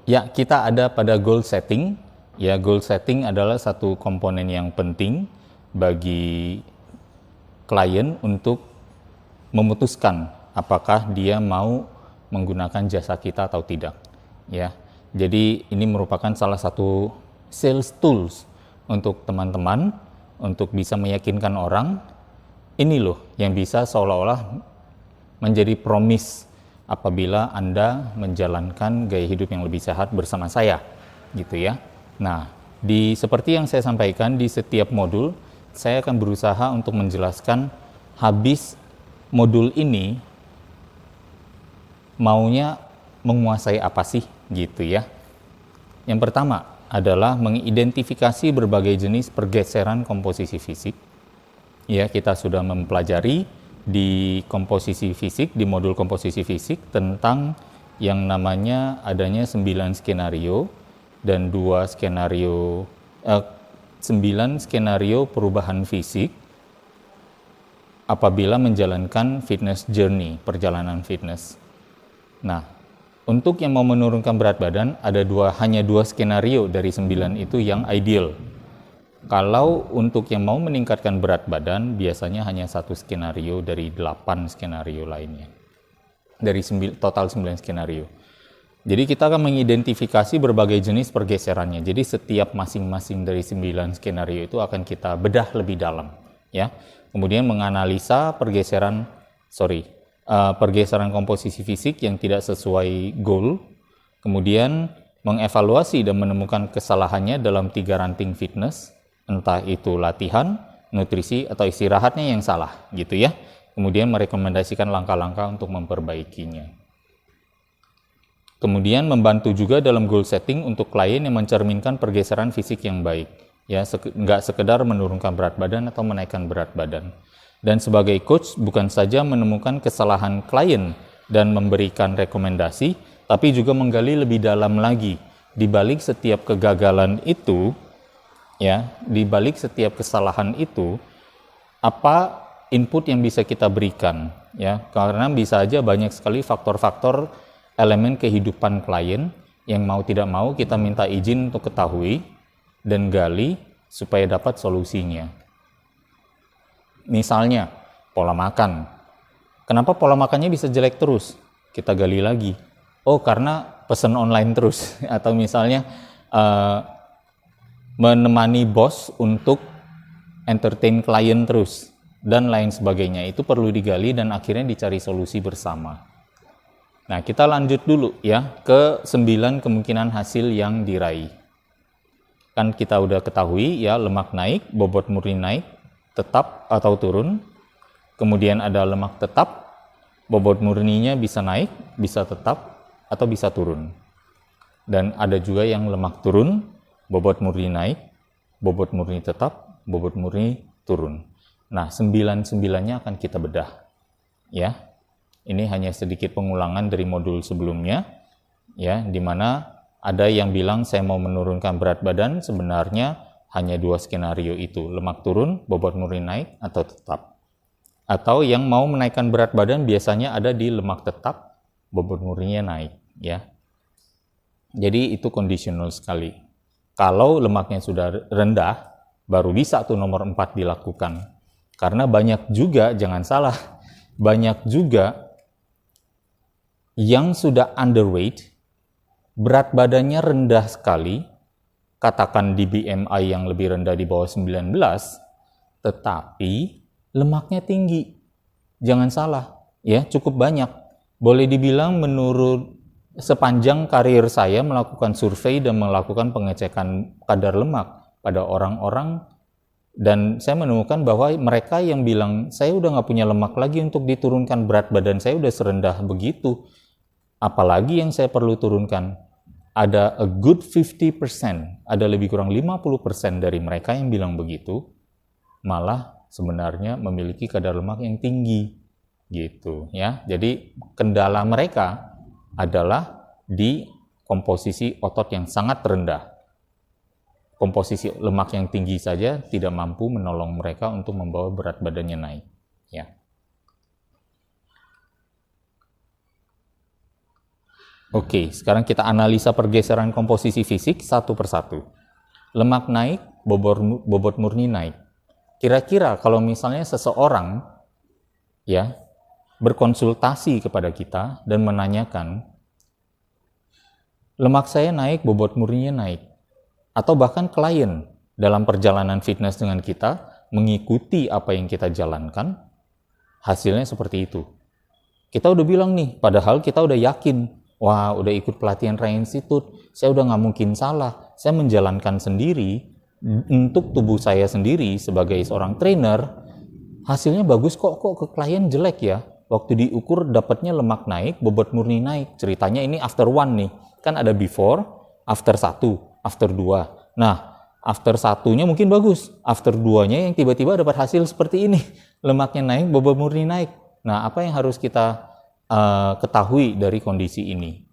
Ya, kita ada pada goal setting. Ya, goal setting adalah satu komponen yang penting bagi klien untuk memutuskan apakah dia mau menggunakan jasa kita atau tidak. Ya, jadi ini merupakan salah satu sales tools untuk teman-teman untuk bisa meyakinkan orang ini loh yang bisa seolah-olah menjadi promise apabila Anda menjalankan gaya hidup yang lebih sehat bersama saya, gitu ya. Nah, seperti yang saya sampaikan di setiap modul, saya akan berusaha untuk menjelaskan habis modul ini maunya menguasai apa sih, gitu ya. Yang pertama adalah mengidentifikasi berbagai jenis pergeseran komposisi fisik. Ya, kita sudah mempelajari di komposisi fisik, di modul komposisi fisik tentang yang namanya adanya 9 skenario dan 9 skenario perubahan fisik apabila menjalankan fitness journey, perjalanan fitness. Nah, untuk yang mau menurunkan berat badan ada hanya dua skenario dari 9 itu yang ideal. Kalau untuk yang mau meningkatkan berat badan, biasanya hanya satu skenario dari 8 skenario lainnya. Dari total 9 skenario. Jadi kita akan mengidentifikasi berbagai jenis pergeserannya. Jadi setiap masing-masing dari 9 skenario itu akan kita bedah lebih dalam. Ya. Kemudian menganalisa pergeseran komposisi fisik yang tidak sesuai goal. Kemudian mengevaluasi dan menemukan kesalahannya dalam 3 ranting fitness. Entah itu latihan, nutrisi, atau istirahatnya yang salah, gitu ya. Kemudian merekomendasikan langkah-langkah untuk memperbaikinya. Kemudian membantu juga dalam goal setting untuk klien yang mencerminkan pergeseran fisik yang baik. Ya, nggak sekedar menurunkan berat badan atau menaikkan berat badan. Dan sebagai coach bukan saja menemukan kesalahan klien dan memberikan rekomendasi, tapi juga menggali lebih dalam lagi. Di balik setiap kegagalan itu, ya, di balik setiap kesalahan itu, apa input yang bisa kita berikan, ya, karena bisa aja banyak sekali faktor-faktor elemen kehidupan klien yang mau tidak mau kita minta izin untuk ketahui dan gali supaya dapat solusinya. Misalnya, pola makan. Kenapa pola makannya bisa jelek terus? Kita gali lagi. Oh, karena pesan online terus. Atau misalnya, menemani bos untuk entertain klien terus, dan lain sebagainya. Itu perlu digali dan akhirnya dicari solusi bersama. Nah, kita lanjut dulu ya ke 9 kemungkinan hasil yang diraih. Kan kita udah ketahui ya, lemak naik, bobot murni naik, tetap atau turun. Kemudian ada lemak tetap, bobot murninya bisa naik, bisa tetap, atau bisa turun. Dan ada juga yang lemak turun, bobot murni naik, bobot murni tetap, bobot murni turun. Nah, 9-9-nya akan kita bedah. Ya. Ini hanya sedikit pengulangan dari modul sebelumnya, ya, di mana ada yang bilang saya mau menurunkan berat badan, sebenarnya hanya 2 skenario itu, lemak turun, bobot murni naik, atau tetap. Atau yang mau menaikkan berat badan biasanya ada di lemak tetap, bobot murninya naik, ya. Jadi itu kondisional sekali. Kalau lemaknya sudah rendah, baru bisa tuh nomor 4 dilakukan. Karena banyak juga, jangan salah, banyak juga yang sudah underweight, berat badannya rendah sekali, katakan di BMI yang lebih rendah di bawah 19, tetapi lemaknya tinggi. Jangan salah, ya, cukup banyak. Boleh dibilang menurut sepanjang karir saya melakukan survei dan melakukan pengecekan kadar lemak pada orang-orang, dan saya menemukan bahwa mereka yang bilang, saya udah nggak punya lemak lagi untuk diturunkan, berat badan saya udah serendah begitu, apalagi yang saya perlu turunkan. Ada a good 50%, ada lebih kurang 50% dari mereka yang bilang begitu, malah sebenarnya memiliki kadar lemak yang tinggi, gitu ya. Jadi kendala mereka adalah di komposisi otot yang sangat rendah. Komposisi lemak yang tinggi saja tidak mampu menolong mereka untuk membawa berat badannya naik, ya. Oke, sekarang kita analisa pergeseran komposisi fisik satu persatu. Lemak naik, bobot murni naik. Kira-kira kalau misalnya seseorang ya berkonsultasi kepada kita dan menanyakan, lemak saya naik, bobot murninya naik. Atau bahkan klien dalam perjalanan fitness dengan kita mengikuti apa yang kita jalankan, hasilnya seperti itu. Kita udah bilang nih, padahal kita udah yakin, wah udah ikut pelatihan Rai Institute, saya udah nggak mungkin salah, saya menjalankan sendiri untuk tubuh saya sendiri sebagai seorang trainer, hasilnya bagus kok ke klien jelek ya. Waktu diukur dapatnya lemak naik, bobot murni naik. Ceritanya ini after one nih. Kan ada before, after 1, after 2. Nah, after 1-nya mungkin bagus. After 2-nya yang tiba-tiba dapat hasil seperti ini. Lemaknya naik, bobot murni naik. Nah, apa yang harus kita ketahui dari kondisi ini?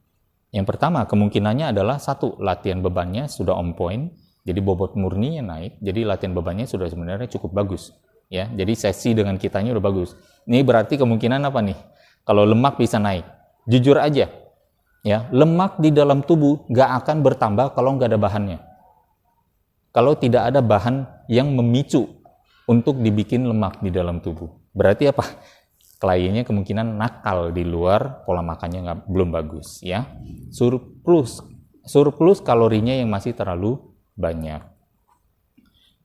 Yang pertama, kemungkinannya adalah 1, latihan bebannya sudah on point. Jadi bobot murninya naik. Jadi latihan bebannya sudah sebenarnya cukup bagus. Ya, jadi sesi dengan kitanya udah bagus. Ini berarti kemungkinan apa nih? Kalau lemak bisa naik, jujur aja, ya lemak di dalam tubuh nggak akan bertambah kalau nggak ada bahannya. Kalau tidak ada bahan yang memicu untuk dibikin lemak di dalam tubuh, berarti apa? Kliennya kemungkinan nakal di luar, pola makannya belum bagus, ya. Surplus kalorinya yang masih terlalu banyak.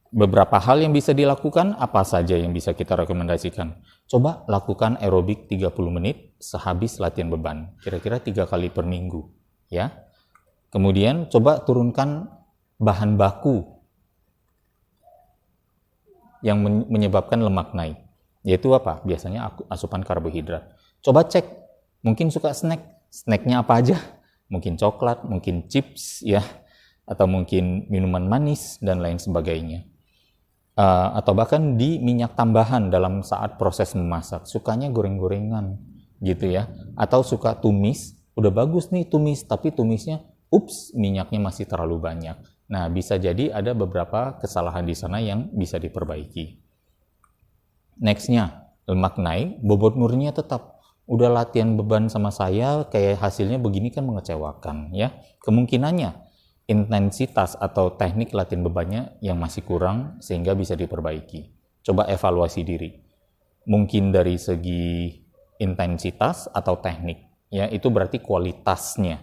Beberapa hal yang bisa dilakukan, apa saja yang bisa kita rekomendasikan? Coba lakukan aerobik 30 menit sehabis latihan beban, kira-kira 3 kali per minggu. Ya. Kemudian coba turunkan bahan baku yang menyebabkan lemak naik. Yaitu apa? Biasanya asupan karbohidrat. Coba cek, mungkin suka snacknya apa aja? Mungkin coklat, mungkin chips, ya, atau mungkin minuman manis, dan lain sebagainya. Atau bahkan di minyak tambahan dalam saat proses memasak, sukanya goreng-gorengan gitu ya, atau suka tumis, udah bagus nih tumis, tapi tumisnya minyaknya masih terlalu banyak. Nah, bisa jadi ada beberapa kesalahan di sana yang bisa diperbaiki. Nextnya, lemak naik, bobot murninya tetap. Udah latihan beban sama saya, kayak hasilnya begini kan mengecewakan ya. Kemungkinannya intensitas atau teknik latihan bebannya yang masih kurang sehingga bisa diperbaiki. Coba evaluasi diri. Mungkin dari segi intensitas atau teknik, ya itu berarti kualitasnya.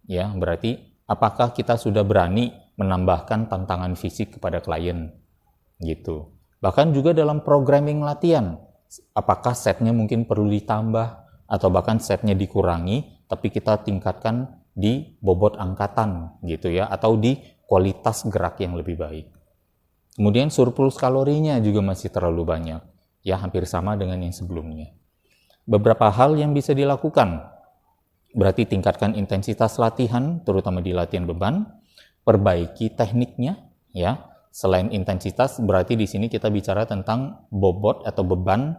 Ya, berarti apakah kita sudah berani menambahkan tantangan fisik kepada klien gitu. Bahkan juga dalam programming latihan, apakah setnya mungkin perlu ditambah atau bahkan setnya dikurangi tapi kita tingkatkan di bobot angkatan gitu ya, atau di kualitas gerak yang lebih baik. Kemudian surplus kalorinya juga masih terlalu banyak, ya hampir sama dengan yang sebelumnya. Beberapa hal yang bisa dilakukan, berarti tingkatkan intensitas latihan, terutama di latihan beban, perbaiki tekniknya, ya. Selain intensitas, berarti di sini kita bicara tentang bobot atau beban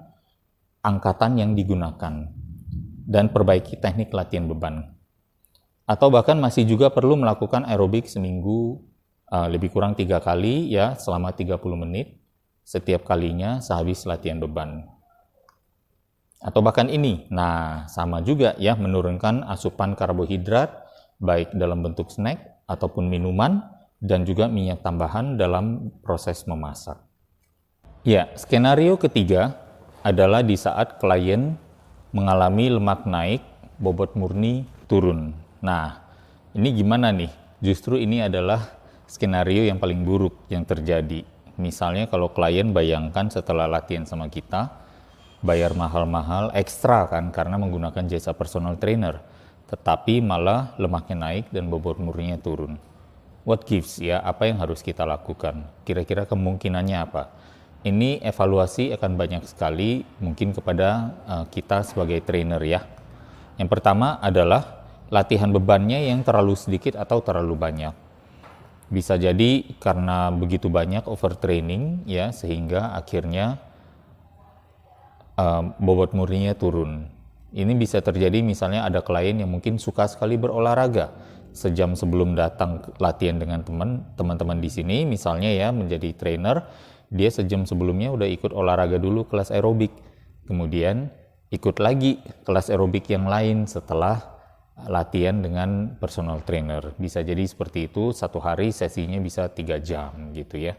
angkatan yang digunakan, dan perbaiki teknik latihan beban. Atau bahkan masih juga perlu melakukan aerobik seminggu lebih kurang 3 kali ya selama 30 menit setiap kalinya sehabis latihan beban. Atau bahkan ini, nah sama juga ya, menurunkan asupan karbohidrat baik dalam bentuk snack ataupun minuman dan juga minyak tambahan dalam proses memasak. Ya, skenario ketiga adalah di saat klien mengalami lemak naik, bobot murni turun. Nah, ini gimana nih? Justru ini adalah skenario yang paling buruk yang terjadi. Misalnya kalau klien bayangkan setelah latihan sama kita, bayar mahal-mahal ekstra kan karena menggunakan jasa personal trainer, tetapi malah lemaknya naik dan bobot murninya turun. What gives ya? Apa yang harus kita lakukan? Kira-kira kemungkinannya apa? Ini evaluasi akan banyak sekali mungkin kepada kita sebagai trainer ya. Yang pertama adalah latihan bebannya yang terlalu sedikit atau terlalu banyak. Bisa jadi karena begitu banyak overtraining ya, sehingga akhirnya bobot murninya turun. Ini bisa terjadi misalnya ada klien yang mungkin suka sekali berolahraga. Sejam sebelum datang latihan dengan teman-teman di sini misalnya ya menjadi trainer, dia sejam sebelumnya udah ikut olahraga dulu kelas aerobik. Kemudian ikut lagi kelas aerobik yang lain setelah latihan dengan personal trainer. Bisa jadi seperti itu, satu hari sesinya bisa 3 jam gitu ya.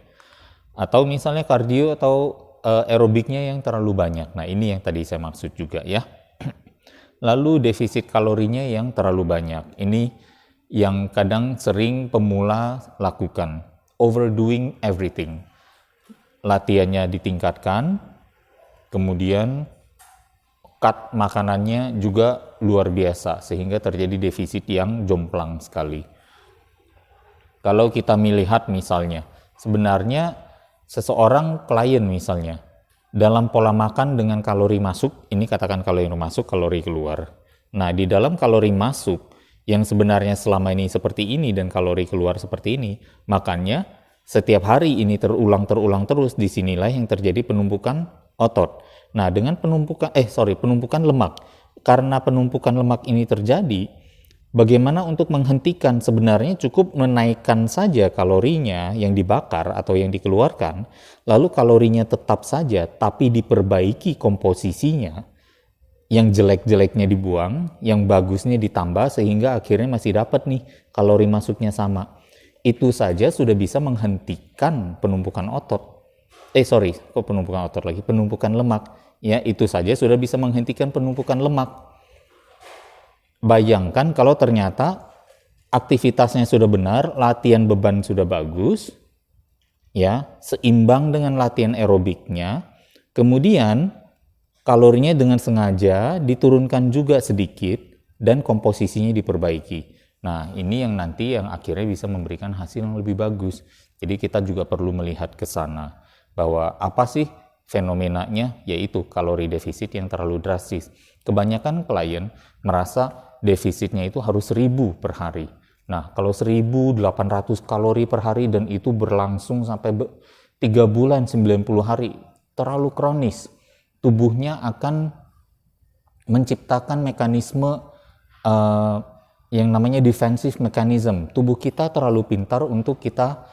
Atau misalnya kardio atau aerobiknya yang terlalu banyak. Nah ini yang tadi saya maksud juga ya. Lalu defisit kalorinya yang terlalu banyak. Ini yang kadang sering pemula lakukan. Overdoing everything. Latihannya ditingkatkan, kemudian cut makanannya juga luar biasa, sehingga terjadi defisit yang jomplang sekali. Kalau kita melihat misalnya, sebenarnya seseorang klien misalnya, dalam pola makan dengan kalori masuk, ini katakan kalori masuk, kalori keluar. Nah, di dalam kalori masuk, yang sebenarnya selama ini seperti ini dan kalori keluar seperti ini, makanya setiap hari ini terulang terus, disinilah yang terjadi penumpukan otot. Nah, dengan penumpukan lemak. Karena penumpukan lemak ini terjadi, bagaimana untuk menghentikan? Sebenarnya cukup menaikkan saja kalorinya yang dibakar atau yang dikeluarkan, lalu kalorinya tetap saja, tapi diperbaiki komposisinya. Yang jelek-jeleknya dibuang, yang bagusnya ditambah, sehingga akhirnya masih dapat nih kalori masuknya sama. Itu saja sudah bisa menghentikan penumpukan otot. Penumpukan lemak. Ya, itu saja sudah bisa menghentikan penumpukan lemak. Bayangkan kalau ternyata aktivitasnya sudah benar, latihan beban sudah bagus, ya, seimbang dengan latihan aerobiknya, kemudian kalorinya dengan sengaja diturunkan juga sedikit dan komposisinya diperbaiki. Nah, ini yang nanti yang akhirnya bisa memberikan hasil yang lebih bagus. Jadi kita juga perlu melihat ke sana bahwa apa sih fenomenanya, yaitu kalori defisit yang terlalu drastis. Kebanyakan klien merasa defisitnya itu harus 1000 per hari. Nah, kalau 1800 kalori per hari dan itu berlangsung sampai 3 bulan, 90 hari, terlalu kronis. Tubuhnya akan menciptakan mekanisme yang namanya defensive mechanism. Tubuh kita terlalu pintar untuk kita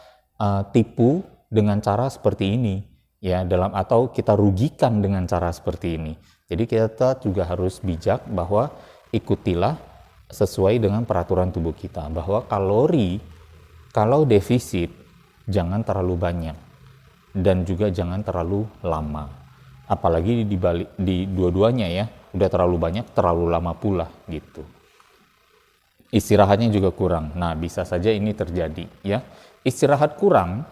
tipu dengan cara seperti ini, ya, atau kita rugikan dengan cara seperti ini. Jadi kita juga harus bijak bahwa ikutilah sesuai dengan peraturan tubuh kita, bahwa kalau defisit jangan terlalu banyak dan juga jangan terlalu lama. Apalagi di dua-duanya ya, udah terlalu banyak, terlalu lama pula gitu. Istirahatnya juga kurang. Nah, bisa saja ini terjadi ya. Istirahat kurang,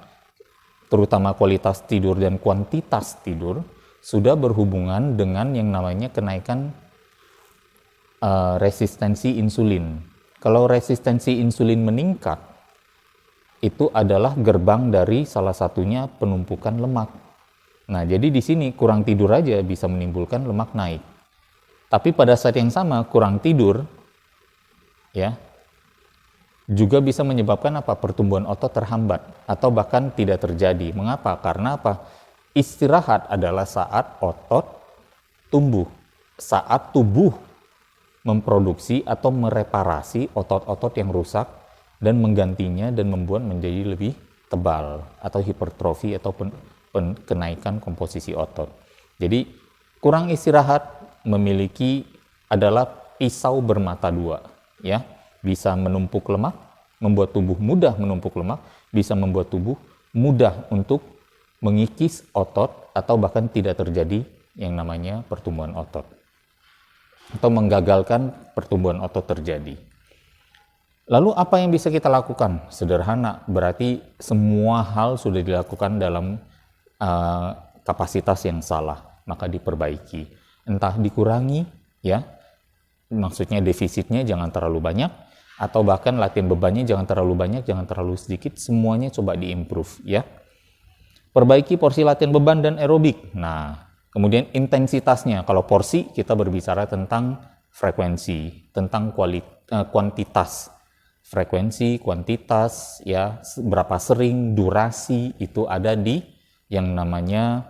terutama kualitas tidur dan kuantitas tidur, sudah berhubungan dengan yang namanya kenaikan resistensi insulin. Kalau resistensi insulin meningkat, itu adalah gerbang dari salah satunya penumpukan lemak. Nah, jadi di sini kurang tidur aja bisa menimbulkan lemak naik. Tapi pada saat yang sama, kurang tidur ya juga bisa menyebabkan pertumbuhan otot terhambat atau bahkan tidak terjadi. Mengapa? Karena istirahat adalah saat otot tumbuh, saat tubuh memproduksi atau mereparasi otot-otot yang rusak dan menggantinya dan membuat menjadi lebih tebal atau hipertrofi atau kenaikan komposisi otot. Jadi kurang istirahat adalah pisau bermata dua, ya. Bisa menumpuk lemak, membuat tubuh mudah menumpuk lemak, bisa membuat tubuh mudah untuk mengikis otot atau bahkan tidak terjadi yang namanya pertumbuhan otot atau menggagalkan pertumbuhan otot terjadi. Lalu apa yang bisa kita lakukan? Sederhana, berarti semua hal sudah dilakukan dalam kapasitas yang salah, maka diperbaiki. Entah dikurangi, ya, maksudnya defisitnya jangan terlalu banyak, atau bahkan latihan bebannya jangan terlalu banyak, jangan terlalu sedikit, semuanya coba diimprove ya. Perbaiki porsi latihan beban dan aerobik. Nah, kemudian intensitasnya. Kalau porsi kita berbicara tentang frekuensi, tentang kuantitas. Frekuensi, kuantitas, ya, berapa sering, durasi itu ada di yang namanya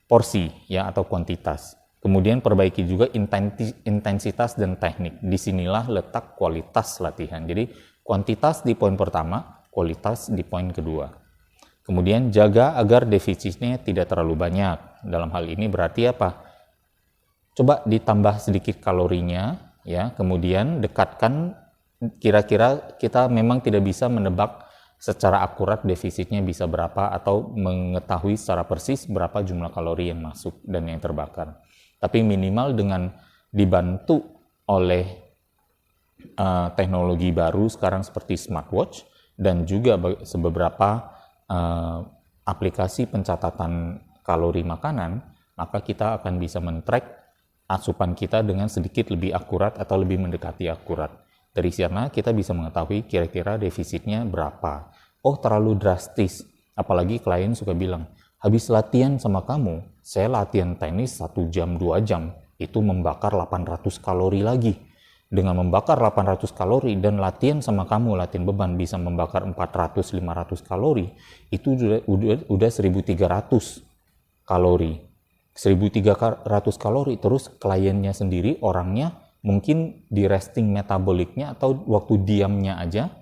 porsi ya atau kuantitas. Kemudian perbaiki juga intensitas dan teknik. Disinilah letak kualitas latihan. Jadi kuantitas di poin pertama, kualitas di poin kedua. Kemudian jaga agar defisitnya tidak terlalu banyak. Dalam hal ini berarti apa? Coba ditambah sedikit kalorinya, ya. Kemudian dekatkan, kira-kira kita memang tidak bisa menebak secara akurat defisitnya bisa berapa atau mengetahui secara persis berapa jumlah kalori yang masuk dan yang terbakar. Tapi minimal dengan dibantu oleh teknologi baru sekarang seperti smartwatch dan juga beberapa aplikasi pencatatan kalori makanan, maka kita akan bisa men-track asupan kita dengan sedikit lebih akurat atau lebih mendekati akurat. Dari sana kita bisa mengetahui kira-kira defisitnya berapa. Oh, terlalu drastis. Apalagi klien suka bilang, habis latihan sama kamu, saya latihan tenis 1 jam, 2 jam, itu membakar 800 kalori lagi. Dengan membakar 800 kalori dan latihan sama kamu, latihan beban bisa membakar 400-500 kalori, itu udah 1300 kalori. 1300 kalori, terus kliennya sendiri, orangnya mungkin di resting metaboliknya atau waktu diamnya aja,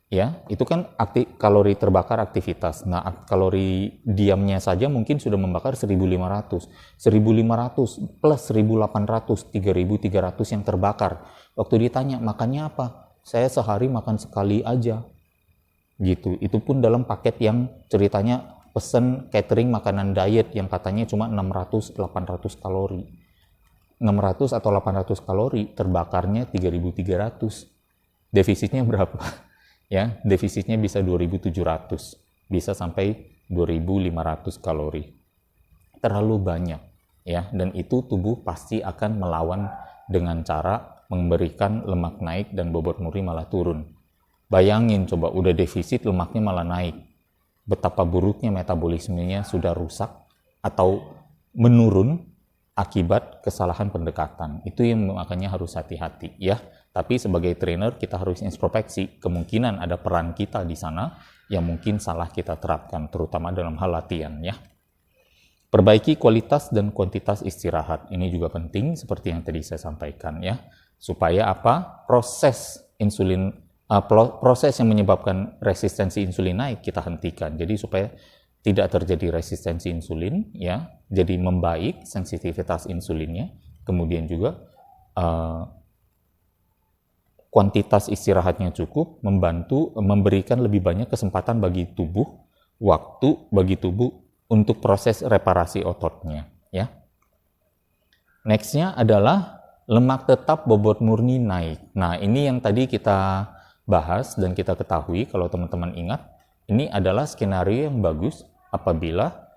ya itu kan kalori terbakar aktivitas. Nah, kalori diamnya saja mungkin sudah membakar 1500 plus 1800, 3300 yang terbakar. Waktu ditanya makannya apa, saya sehari makan sekali aja gitu. Itu pun dalam paket yang ceritanya pesen catering makanan diet yang katanya cuma 600-800 kalori. 600 atau 800 kalori, terbakarnya 3.300. Defisitnya berapa? Ya, defisitnya bisa 2.700, bisa sampai 2.500 kalori. Terlalu banyak, ya, dan itu tubuh pasti akan melawan dengan cara memberikan lemak naik dan bobot murni malah turun. Bayangin coba, udah defisit lemaknya malah naik. Betapa buruknya metabolismenya sudah rusak atau menurun akibat kesalahan pendekatan. Itu yang makanya harus hati-hati, ya. Tapi sebagai trainer kita harus introspeksi, kemungkinan ada peran kita di sana yang mungkin salah kita terapkan, terutama dalam hal latihan, ya. Perbaiki kualitas dan kuantitas istirahat. Ini juga penting seperti yang tadi saya sampaikan, ya. Supaya apa? Proses yang menyebabkan resistensi insulin naik kita hentikan. Jadi supaya tidak terjadi resistensi insulin, ya, jadi membaik sensitivitas insulinnya, kemudian juga kuantitas istirahatnya cukup, memberikan lebih banyak kesempatan bagi tubuh, waktu bagi tubuh untuk proses reparasi ototnya, ya. Nextnya adalah lemak tetap bobot murni naik. Nah, ini yang tadi kita bahas dan kita ketahui, kalau teman-teman ingat, ini adalah skenario yang bagus apabila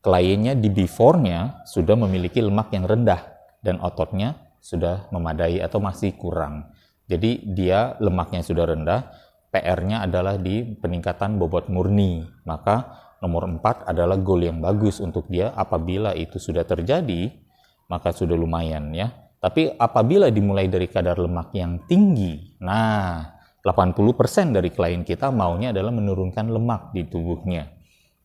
kliennya di before-nya sudah memiliki lemak yang rendah dan ototnya sudah memadai atau masih kurang. Jadi dia lemaknya sudah rendah, PR-nya adalah di peningkatan bobot murni. Maka nomor 4 adalah goal yang bagus untuk dia. Apabila itu sudah terjadi, maka sudah lumayan, ya. Tapi apabila dimulai dari kadar lemak yang tinggi, nah 80% dari klien kita maunya adalah menurunkan lemak di tubuhnya.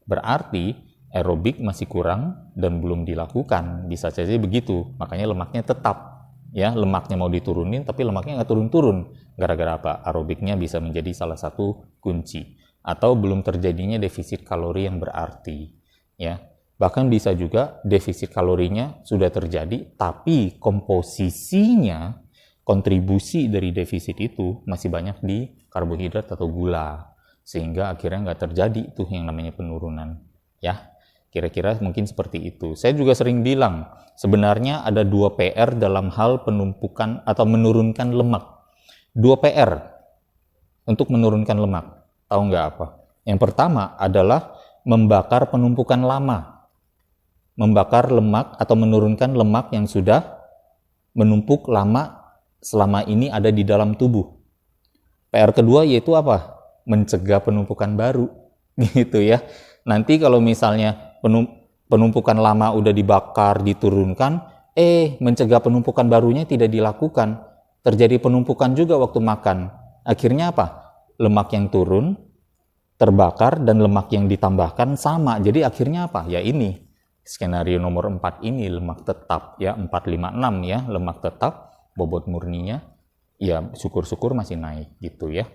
Berarti aerobik masih kurang dan belum dilakukan. Bisa saja begitu. Makanya lemaknya tetap. Ya, lemaknya mau diturunin tapi lemaknya nggak turun-turun. Gara-gara apa? Aerobiknya bisa menjadi salah satu kunci. Atau belum terjadinya defisit kalori yang berarti. Ya. Bahkan bisa juga defisit kalorinya sudah terjadi tapi komposisinya, kontribusi dari defisit itu masih banyak di karbohidrat atau gula, sehingga akhirnya nggak terjadi tuh yang namanya penurunan, ya. Kira-kira mungkin seperti itu. Saya juga sering bilang, sebenarnya ada 2 PR dalam hal penumpukan atau menurunkan lemak. 2 PR untuk menurunkan lemak. Tahu nggak apa? Yang pertama adalah membakar penumpukan lama. Membakar lemak atau menurunkan lemak yang sudah menumpuk lama selama ini ada di dalam tubuh. PR kedua yaitu apa? Mencegah penumpukan baru, gitu ya. Nanti kalau misalnya penumpukan lama udah dibakar, diturunkan, mencegah penumpukan barunya tidak dilakukan. Terjadi penumpukan juga waktu makan. Akhirnya apa? Lemak yang turun, terbakar, dan lemak yang ditambahkan sama. Jadi akhirnya apa? Ya ini, skenario nomor 4 ini, lemak tetap, ya, 456 ya, lemak tetap. Bobot murninya ya syukur-syukur masih naik gitu ya.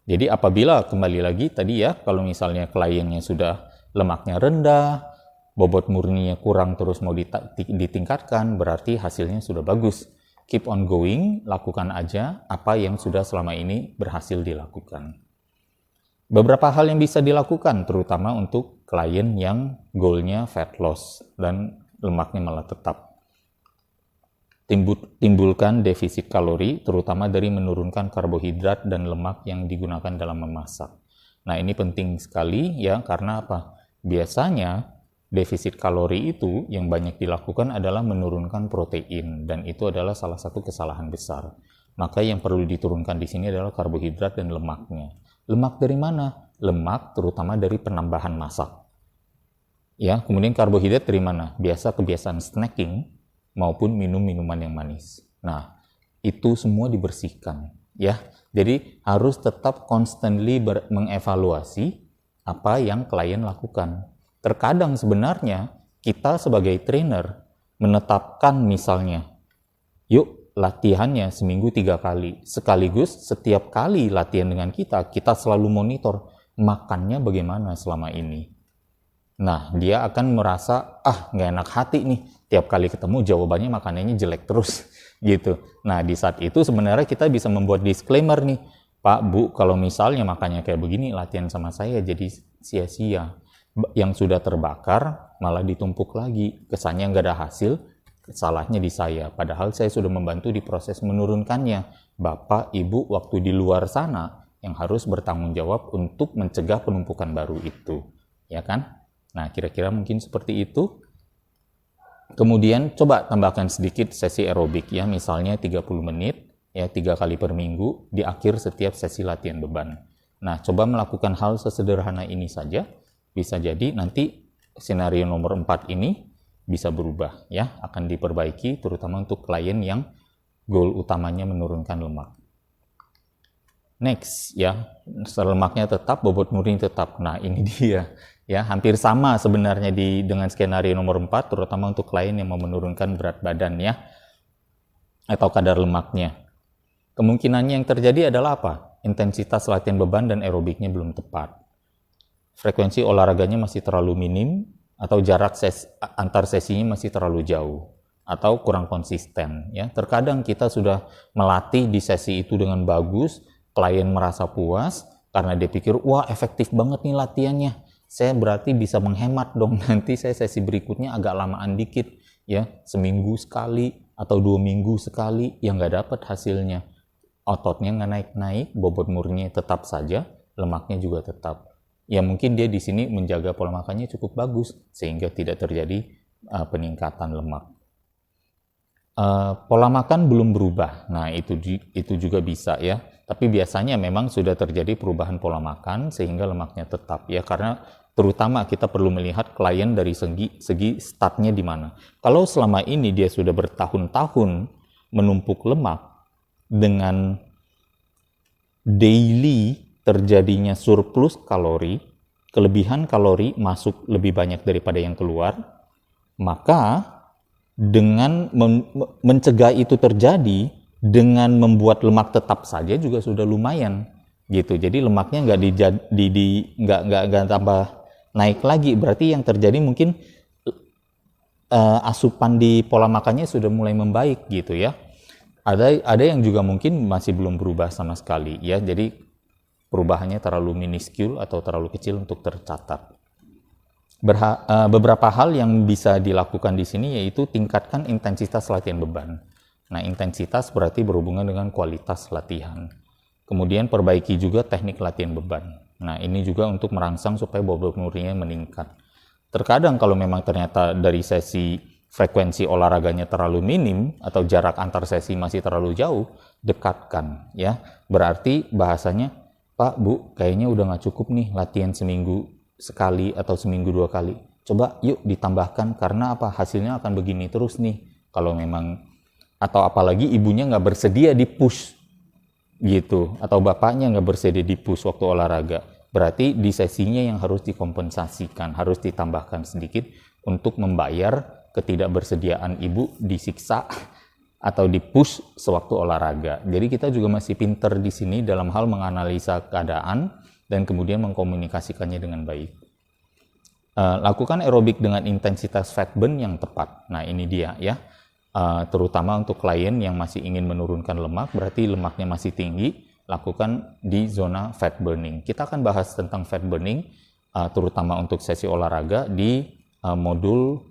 Jadi apabila kembali lagi tadi ya, kalau misalnya kliennya sudah lemaknya rendah, bobot murninya kurang terus mau ditingkatkan, berarti hasilnya sudah bagus. Keep on going, lakukan aja apa yang sudah selama ini berhasil dilakukan. Beberapa hal yang bisa dilakukan, terutama untuk klien yang goalnya fat loss dan lemaknya malah tetap. Timbulkan defisit kalori, terutama dari menurunkan karbohidrat dan lemak yang digunakan dalam memasak. Nah, ini penting sekali ya, karena apa? Biasanya defisit kalori itu yang banyak dilakukan adalah menurunkan protein, dan itu adalah salah satu kesalahan besar. Maka yang perlu diturunkan di sini adalah karbohidrat dan lemaknya. Lemak dari mana? Lemak terutama dari penambahan masak. Ya, kemudian karbohidrat dari mana? Kebiasaan snacking maupun minum minuman yang manis. Nah, itu semua dibersihkan, ya. Jadi harus tetap constantly mengevaluasi apa yang klien lakukan. Terkadang sebenarnya kita sebagai trainer menetapkan misalnya, yuk latihannya seminggu 3 kali. Sekaligus setiap kali latihan dengan kita selalu monitor makannya bagaimana selama ini. Nah, dia akan merasa, nggak enak hati nih, tiap kali ketemu jawabannya makanannya jelek terus, gitu. Nah, di saat itu sebenarnya kita bisa membuat disclaimer nih, Pak, Bu, kalau misalnya makannya kayak begini, latihan sama saya jadi sia-sia. Yang sudah terbakar malah ditumpuk lagi, kesannya nggak ada hasil, salahnya di saya. Padahal saya sudah membantu di proses menurunkannya. Bapak, Ibu, waktu di luar sana yang harus bertanggung jawab untuk mencegah penumpukan baru itu, ya kan? Nah, kira-kira mungkin seperti itu. Kemudian coba tambahkan sedikit sesi aerobik ya, misalnya 30 menit ya, 3 kali per minggu di akhir setiap sesi latihan beban. Nah, coba melakukan hal sesederhana ini saja, bisa jadi nanti skenario nomor 4 ini bisa berubah ya, akan diperbaiki terutama untuk klien yang goal utamanya menurunkan lemak. Next ya, lemaknya tetap, bobot murni tetap. Nah, ini dia. Ya, hampir sama sebenarnya dengan skenario nomor 4, terutama untuk klien yang mau menurunkan berat badan ya, atau kadar lemaknya. Kemungkinannya yang terjadi adalah apa? Intensitas latihan beban dan aerobiknya belum tepat. Frekuensi olahraganya masih terlalu minim, atau jarak antar sesinya masih terlalu jauh, atau kurang konsisten. Ya, terkadang kita sudah melatih di sesi itu dengan bagus, klien merasa puas, karena dia pikir, wah efektif banget nih latihannya. Saya berarti bisa menghemat dong, nanti saya sesi berikutnya agak lamaan dikit, ya, seminggu sekali atau 2 minggu sekali, yang nggak dapat hasilnya. Ototnya nggak naik-naik, bobot murninya tetap saja, lemaknya juga tetap. Ya mungkin dia di sini menjaga pola makannya cukup bagus, sehingga tidak terjadi peningkatan lemak. Pola makan belum berubah, nah itu juga bisa ya. Tapi biasanya memang sudah terjadi perubahan pola makan sehingga lemaknya tetap ya, karena terutama kita perlu melihat klien dari segi startnya di mana. Kalau selama ini dia sudah bertahun-tahun menumpuk lemak dengan daily terjadinya surplus kalori, kelebihan kalori masuk lebih banyak daripada yang keluar, maka dengan mencegah itu terjadi dengan membuat lemak tetap saja juga sudah lumayan gitu. Jadi lemaknya nggak tambah naik lagi, berarti yang terjadi mungkin asupan di pola makannya sudah mulai membaik gitu ya. Ada yang juga mungkin masih belum berubah sama sekali ya, jadi perubahannya terlalu miniskul atau terlalu kecil untuk tercatat. Beberapa hal yang bisa dilakukan di sini yaitu tingkatkan intensitas latihan beban. Nah, intensitas berarti berhubungan dengan kualitas latihan. Kemudian perbaiki juga teknik latihan beban. Nah, ini juga untuk merangsang supaya bobot murninya meningkat. Terkadang kalau memang ternyata dari sesi frekuensi olahraganya terlalu minim atau jarak antar sesi masih terlalu jauh, dekatkan ya. Berarti bahasanya, Pak, Bu, kayaknya udah nggak cukup nih latihan seminggu sekali atau seminggu 2 kali. Coba yuk ditambahkan, karena apa? Hasilnya akan begini terus nih. Kalau memang, atau apalagi ibunya nggak bersedia di push gitu, atau bapaknya nggak bersedia di push waktu olahraga, berarti di sesinya yang harus dikompensasikan, harus ditambahkan sedikit untuk membayar ketidakbersediaan ibu disiksa atau di push sewaktu olahraga. Jadi kita juga masih pinter di sini dalam hal menganalisa keadaan dan kemudian mengkomunikasikannya dengan baik. Lakukan aerobik dengan intensitas fat burn yang tepat. Nah, ini dia ya. Terutama untuk klien yang masih ingin menurunkan lemak, berarti lemaknya masih tinggi, lakukan di zona fat burning. Kita akan bahas tentang fat burning, terutama untuk sesi olahraga di modul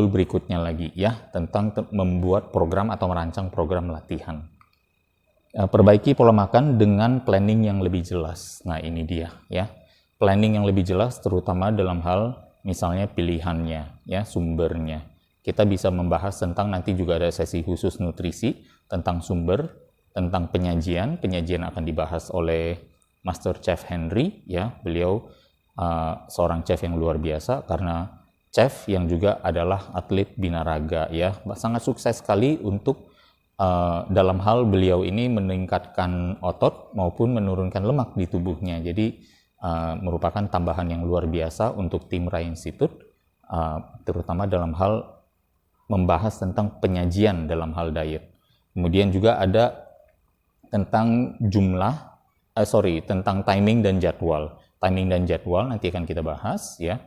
berikutnya lagi ya, tentang membuat program atau merancang program latihan. Perbaiki pola makan dengan planning yang lebih jelas. Nah, ini dia ya. Planning yang lebih jelas terutama dalam hal misalnya pilihannya ya, sumbernya. Kita bisa membahas tentang, nanti juga ada sesi khusus nutrisi tentang sumber, tentang penyajian. Penyajian akan dibahas oleh Master Chef Henry ya. Beliau seorang chef yang luar biasa karena chef yang juga adalah atlet binaraga ya. Sangat sukses sekali untuk dalam hal beliau ini meningkatkan otot maupun menurunkan lemak di tubuhnya. Jadi merupakan tambahan yang luar biasa untuk tim Rai Institute, terutama dalam hal membahas tentang penyajian dalam hal diet. Kemudian juga ada tentang tentang timing dan jadwal. Timing dan jadwal nanti akan kita bahas ya.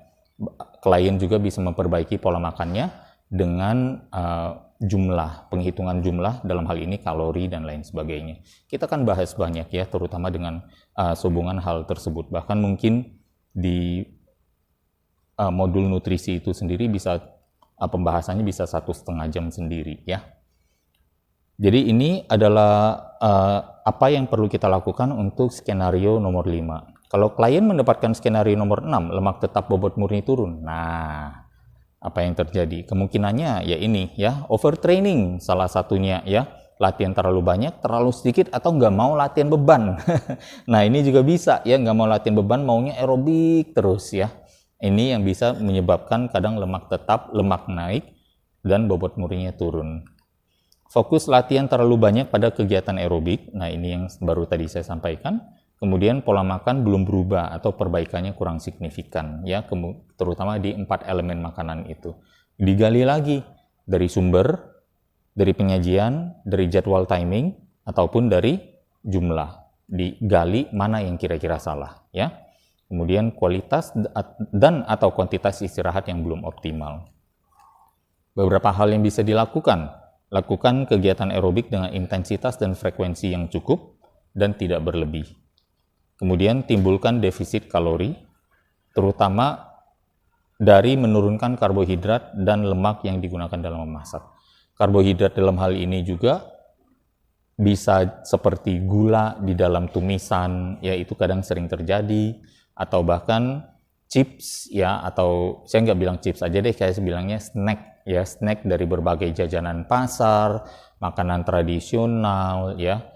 Klien juga bisa memperbaiki pola makannya dengan penghitungan jumlah, dalam hal ini kalori dan lain sebagainya. Kita akan bahas banyak ya, terutama dengan sehubungan hal tersebut. Bahkan mungkin di modul nutrisi itu sendiri bisa pembahasannya bisa 1,5 jam sendiri ya. Jadi ini adalah apa yang perlu kita lakukan untuk skenario nomor 5. Kalau klien mendapatkan skenario nomor 6, lemak tetap bobot murni turun. Nah, apa yang terjadi? Kemungkinannya ya ini ya, overtraining salah satunya ya. Latihan terlalu banyak, terlalu sedikit, atau nggak mau latihan beban. Nah, ini juga bisa ya, nggak mau latihan beban, maunya aerobik terus ya. Ini yang bisa menyebabkan kadang lemak naik dan bobot murninya turun. Fokus latihan terlalu banyak pada kegiatan aerobik. Nah, ini yang baru tadi saya sampaikan. Kemudian pola makan belum berubah atau perbaikannya kurang signifikan ya, terutama di 4 elemen makanan itu. Digali lagi dari sumber, dari penyajian, dari jadwal timing, ataupun dari jumlah. Digali mana yang kira-kira salah ya. Kemudian kualitas dan atau kuantitas istirahat yang belum optimal. Beberapa hal yang bisa dilakukan. Lakukan kegiatan aerobik dengan intensitas dan frekuensi yang cukup dan tidak berlebih. Kemudian timbulkan defisit kalori, terutama dari menurunkan karbohidrat dan lemak yang digunakan dalam memasak. Karbohidrat dalam hal ini juga bisa seperti gula di dalam tumisan, ya itu kadang sering terjadi, atau bahkan chips ya, atau saya nggak bilang chips aja deh, kayak bilangnya snack ya, snack dari berbagai jajanan pasar, makanan tradisional ya,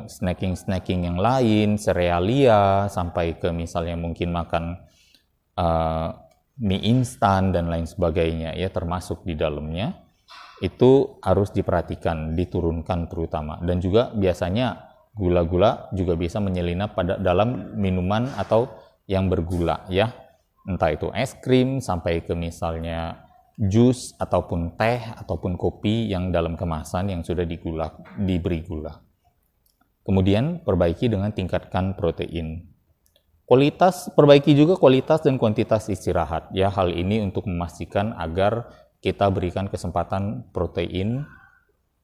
snacking yang lain, serealia, sampai ke misalnya mungkin makan mie instan dan lain sebagainya ya, termasuk di dalamnya. Itu harus diperhatikan, diturunkan terutama. Dan juga biasanya gula-gula juga bisa menyelinap pada dalam minuman atau yang bergula ya, entah itu es krim sampai ke misalnya jus ataupun teh ataupun kopi yang dalam kemasan yang sudah diberi gula. Kemudian perbaiki dengan tingkatkan protein. Perbaiki juga kualitas dan kuantitas istirahat ya. Hal ini untuk memastikan agar kita berikan kesempatan protein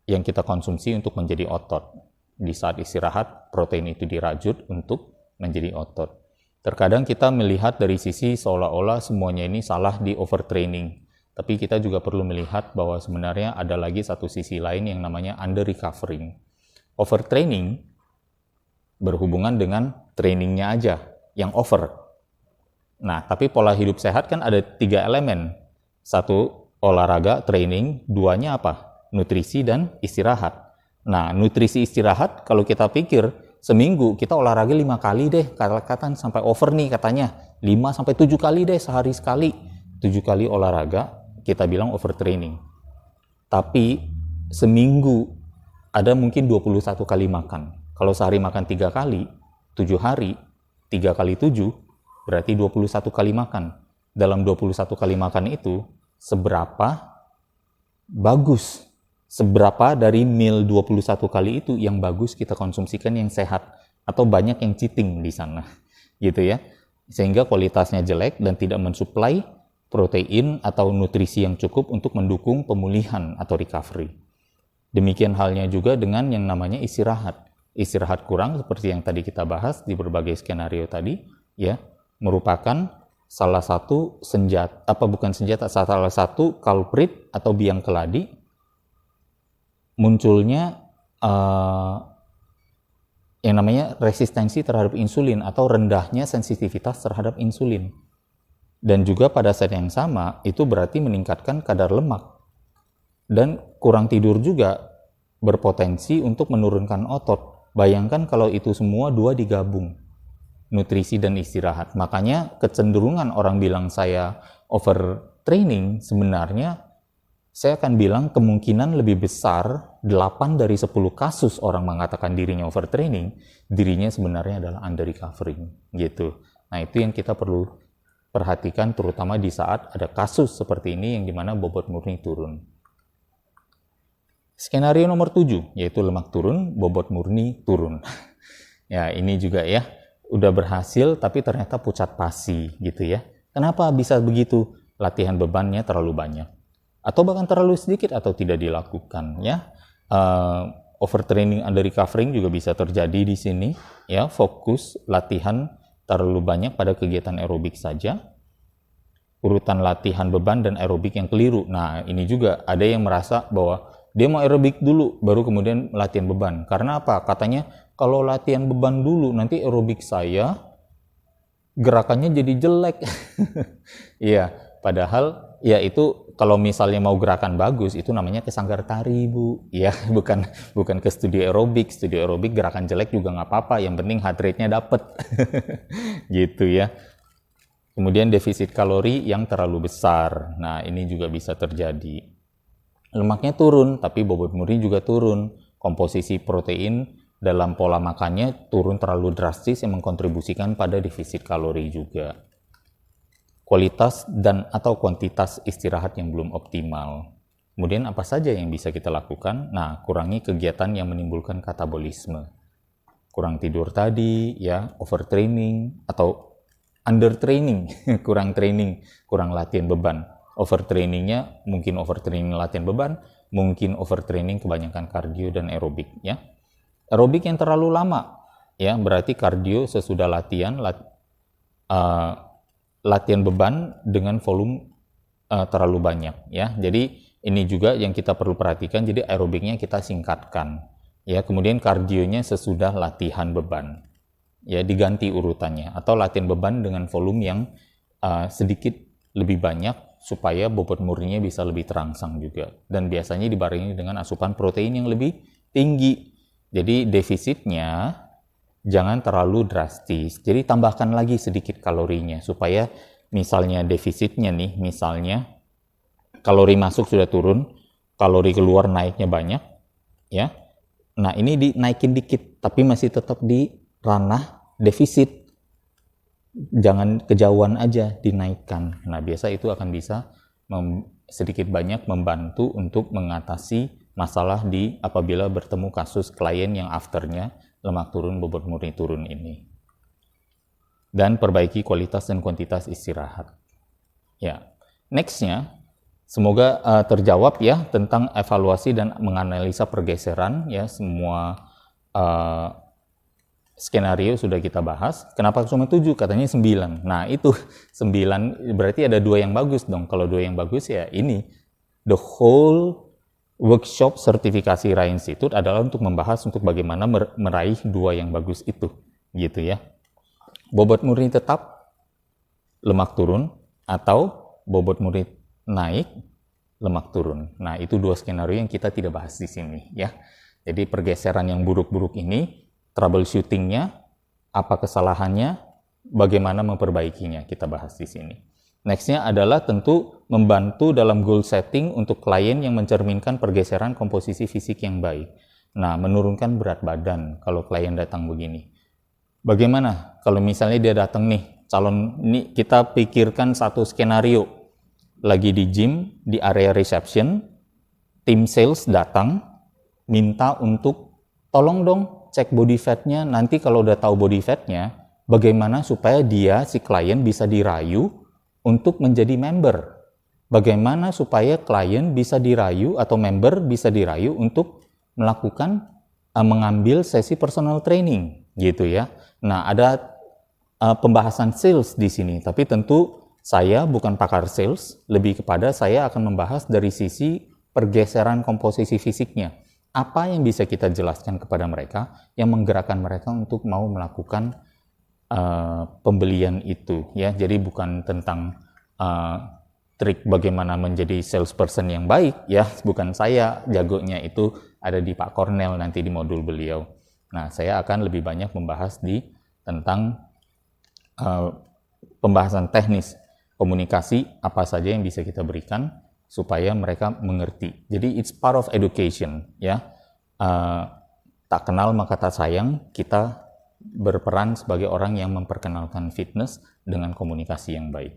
yang kita konsumsi untuk menjadi otot. Di saat istirahat, protein itu dirajut untuk menjadi otot. Terkadang kita melihat dari sisi seolah-olah semuanya ini salah di overtraining. Tapi kita juga perlu melihat bahwa sebenarnya ada lagi satu sisi lain yang namanya under recovering. Overtraining berhubungan dengan trainingnya aja yang over. Nah, tapi pola hidup sehat kan ada 3 elemen. 1, olahraga, training. 2-nya apa? Nutrisi dan istirahat. Nah, nutrisi istirahat, kalau kita pikir, seminggu kita olahraga 5 kali deh, katakan sampai over nih katanya. 5-7 kali deh sehari sekali. 7 kali olahraga, kita bilang overtraining. Tapi, seminggu ada mungkin 21 kali makan. Kalau sehari makan 3 kali, 7 hari, 3 kali 7, berarti 21 kali makan. Dalam 21 kali makan itu, seberapa bagus, seberapa dari meal 21 kali itu yang bagus kita konsumsikan yang sehat, atau banyak yang cheating di sana, gitu ya. sehingga kualitasnya jelek dan tidak mensuplai protein atau nutrisi yang cukup untuk mendukung pemulihan atau recovery. Demikian halnya juga dengan yang namanya istirahat. Istirahat kurang seperti yang tadi kita bahas di berbagai skenario tadi, ya, merupakan salah satu salah satu culprit atau biang keladi munculnya yang namanya resistensi terhadap insulin atau rendahnya sensitivitas terhadap insulin. Dan juga pada saat yang sama itu berarti meningkatkan kadar lemak. Dan kurang tidur juga berpotensi untuk menurunkan otot. Bayangkan kalau itu semua dua digabung, nutrisi dan istirahat. Makanya kecenderungan orang bilang saya overtraining, sebenarnya saya akan bilang kemungkinan lebih besar 8 dari 10 kasus orang mengatakan dirinya overtraining, dirinya sebenarnya adalah under recovering gitu. Nah, itu yang kita perlu perhatikan terutama di saat ada kasus seperti ini yang dimana bobot murni turun. Skenario nomor 7 yaitu lemak turun, bobot murni turun. Ya, ini juga ya udah berhasil tapi ternyata pucat pasi gitu ya. Kenapa bisa begitu? Latihan bebannya terlalu banyak atau bahkan terlalu sedikit atau tidak dilakukan ya. Overtraining under recovering juga bisa terjadi di sini ya. Fokus latihan terlalu banyak pada kegiatan aerobik saja. Urutan latihan beban dan aerobik yang keliru. Nah, ini juga ada yang merasa bahwa dia mau aerobik dulu baru kemudian latihan beban. Karena apa? Katanya kalau latihan beban dulu nanti aerobik saya gerakannya jadi jelek. Iya, padahal ya itu kalau misalnya mau gerakan bagus itu namanya ke sanggar tari, Bu. Ya, bukan ke studio aerobik. Studio aerobik gerakan jelek juga nggak apa-apa, yang penting heart rate-nya dapet. Gitu ya. Kemudian defisit kalori yang terlalu besar. Nah, ini juga bisa terjadi. Lemaknya turun, tapi bobot murni juga turun. Komposisi protein dalam pola makannya turun terlalu drastis yang mengkontribusikan pada defisit kalori juga. Kualitas dan atau kuantitas istirahat yang belum optimal. Kemudian apa saja yang bisa kita lakukan? Nah, kurangi kegiatan yang menimbulkan katabolisme. Kurang tidur tadi, ya, overtraining atau undertraining, kurang training, kurang latihan beban. Overtrainingnya mungkin overtraining latihan beban, mungkin overtraining kebanyakan kardio dan aerobik, ya. Aerobik yang terlalu lama, ya, berarti kardio sesudah latihan latihan beban dengan volume terlalu banyak, ya. Jadi ini juga yang kita perlu perhatikan. Jadi aerobiknya kita singkatkan, ya. Kemudian kardionya sesudah latihan beban, ya, diganti urutannya atau latihan beban dengan volume yang sedikit lebih banyak supaya bobot murninya bisa lebih terangsang juga. Dan biasanya dibarengi dengan asupan protein yang lebih tinggi. Jadi defisitnya jangan terlalu drastis. Jadi tambahkan lagi sedikit kalorinya supaya misalnya defisitnya nih, misalnya kalori masuk sudah turun, kalori keluar naiknya banyak, ya. Nah, ini dinaikin dikit tapi masih tetap di ranah defisit. Jangan kejauhan aja dinaikkan. Nah, biasa itu akan bisa sedikit banyak membantu untuk mengatasi masalah apabila bertemu kasus klien yang afternya lemak turun, bobot murni turun ini. Dan perbaiki kualitas dan kuantitas istirahat. Ya, nextnya semoga terjawab ya tentang evaluasi dan menganalisa pergeseran ya. Semua skenario sudah kita bahas. Kenapa cuma 7? Katanya 9. Nah, itu 9 berarti ada 2 yang bagus dong. Kalau 2 yang bagus ya ini. The whole workshop sertifikasi RAI Institute adalah untuk membahas untuk bagaimana meraih 2 yang bagus itu. Gitu ya. Bobot murni tetap, lemak turun, atau bobot murni naik, lemak turun. Nah, itu 2 skenario yang kita tidak bahas di sini ya. Jadi pergeseran yang buruk-buruk ini, troubleshooting-nya, apa kesalahannya, bagaimana memperbaikinya, kita bahas di sini. Next-nya adalah tentu membantu dalam goal setting untuk klien yang mencerminkan pergeseran komposisi fisik yang baik. Nah, menurunkan berat badan kalau klien datang begini. Bagaimana kalau misalnya dia datang nih, calon ini kita pikirkan satu skenario. Lagi di gym, di area reception, tim sales datang, minta untuk tolong dong cek body fat-nya, nanti kalau udah tahu body fat-nya, bagaimana supaya si klien bisa dirayu untuk menjadi member. Bagaimana supaya klien bisa dirayu atau member bisa dirayu untuk melakukan mengambil sesi personal training gitu ya. Nah, ada pembahasan sales di sini, tapi tentu saya bukan pakar sales, lebih kepada saya akan membahas dari sisi pergeseran komposisi fisiknya. Apa yang bisa kita jelaskan kepada mereka yang menggerakkan mereka untuk mau melakukan pembelian itu ya. Jadi bukan tentang trik bagaimana menjadi salesperson yang baik ya, bukan saya jagonya, itu ada di Pak Cornel nanti di modul beliau. Nah, saya akan lebih banyak membahas tentang pembahasan teknis komunikasi, apa saja yang bisa kita berikan supaya mereka mengerti. Jadi it's part of education ya. Tak kenal maka tak sayang, kita berperan sebagai orang yang memperkenalkan fitness dengan komunikasi yang baik.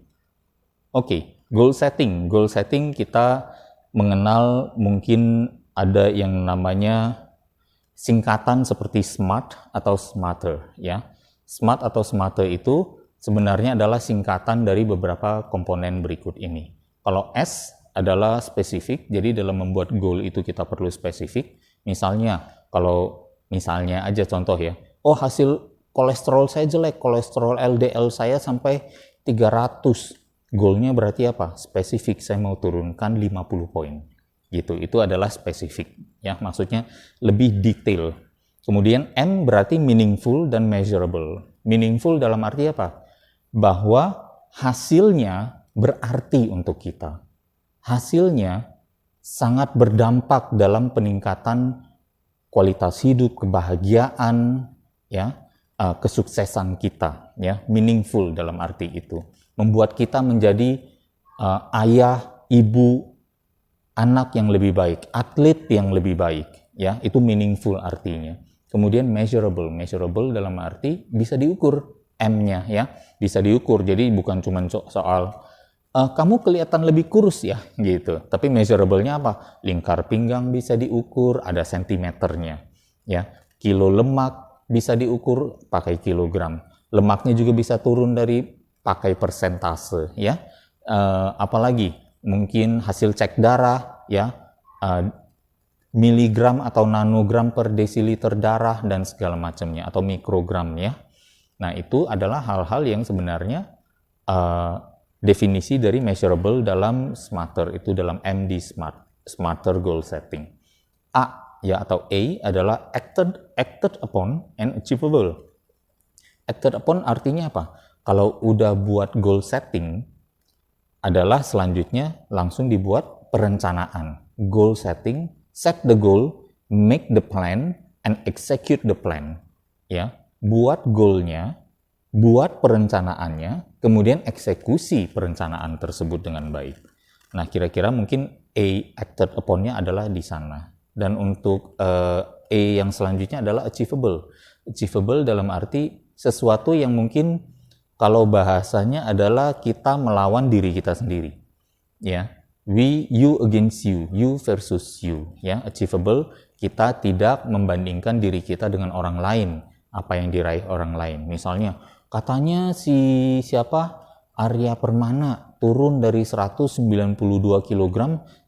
Oke, goal setting. Goal setting kita mengenal mungkin ada yang namanya singkatan seperti SMART atau SMARTER ya. SMART atau SMARTER itu sebenarnya adalah singkatan dari beberapa komponen berikut ini. Kalau S adalah spesifik, jadi dalam membuat goal itu kita perlu spesifik. Misalnya, kalau misalnya aja contoh ya, hasil kolesterol saya jelek, kolesterol LDL saya sampai 300. Goalnya berarti apa? Spesifik, saya mau turunkan 50 poin. Gitu, itu adalah spesifik. Ya, maksudnya lebih detail. Kemudian M berarti meaningful dan measurable. Meaningful dalam arti apa? Bahwa hasilnya berarti untuk kita. Hasilnya sangat berdampak dalam peningkatan kualitas hidup, kebahagiaan, ya, kesuksesan kita. Ya, meaningful dalam arti itu. Membuat kita menjadi ayah, ibu, anak yang lebih baik, atlet yang lebih baik, ya, itu meaningful artinya. Kemudian measurable dalam arti bisa diukur, M-nya ya, bisa diukur. Jadi bukan cuma soal kamu kelihatan lebih kurus ya, gitu. Tapi measurable-nya apa? Lingkar pinggang bisa diukur, ada sentimeternya, ya. Kilo lemak bisa diukur pakai kilogram. Lemaknya juga bisa turun dari pakai persentase ya. Apalagi mungkin hasil cek darah ya, miligram atau nanogram per desiliter darah dan segala macamnya, atau mikrogram ya. Nah, itu adalah hal-hal yang sebenarnya definisi dari measurable dalam SMARTER, itu dalam MD SMARTER goal setting. A ya atau A adalah acted upon and achievable. Acted upon artinya apa? Kalau udah buat goal setting, adalah selanjutnya langsung dibuat perencanaan. Goal setting, set the goal, make the plan, and execute the plan. Ya, buat goalnya, buat perencanaannya, kemudian eksekusi perencanaan tersebut dengan baik. Nah, kira-kira mungkin A acted upon-nya adalah di sana. Dan untuk A yang selanjutnya adalah achievable. Achievable dalam arti sesuatu yang mungkin kalau bahasanya adalah kita melawan diri kita sendiri, ya. You against you versus you, ya. Achievable, kita tidak membandingkan diri kita dengan orang lain, apa yang diraih orang lain. Misalnya, katanya Arya Permana turun dari 192 kg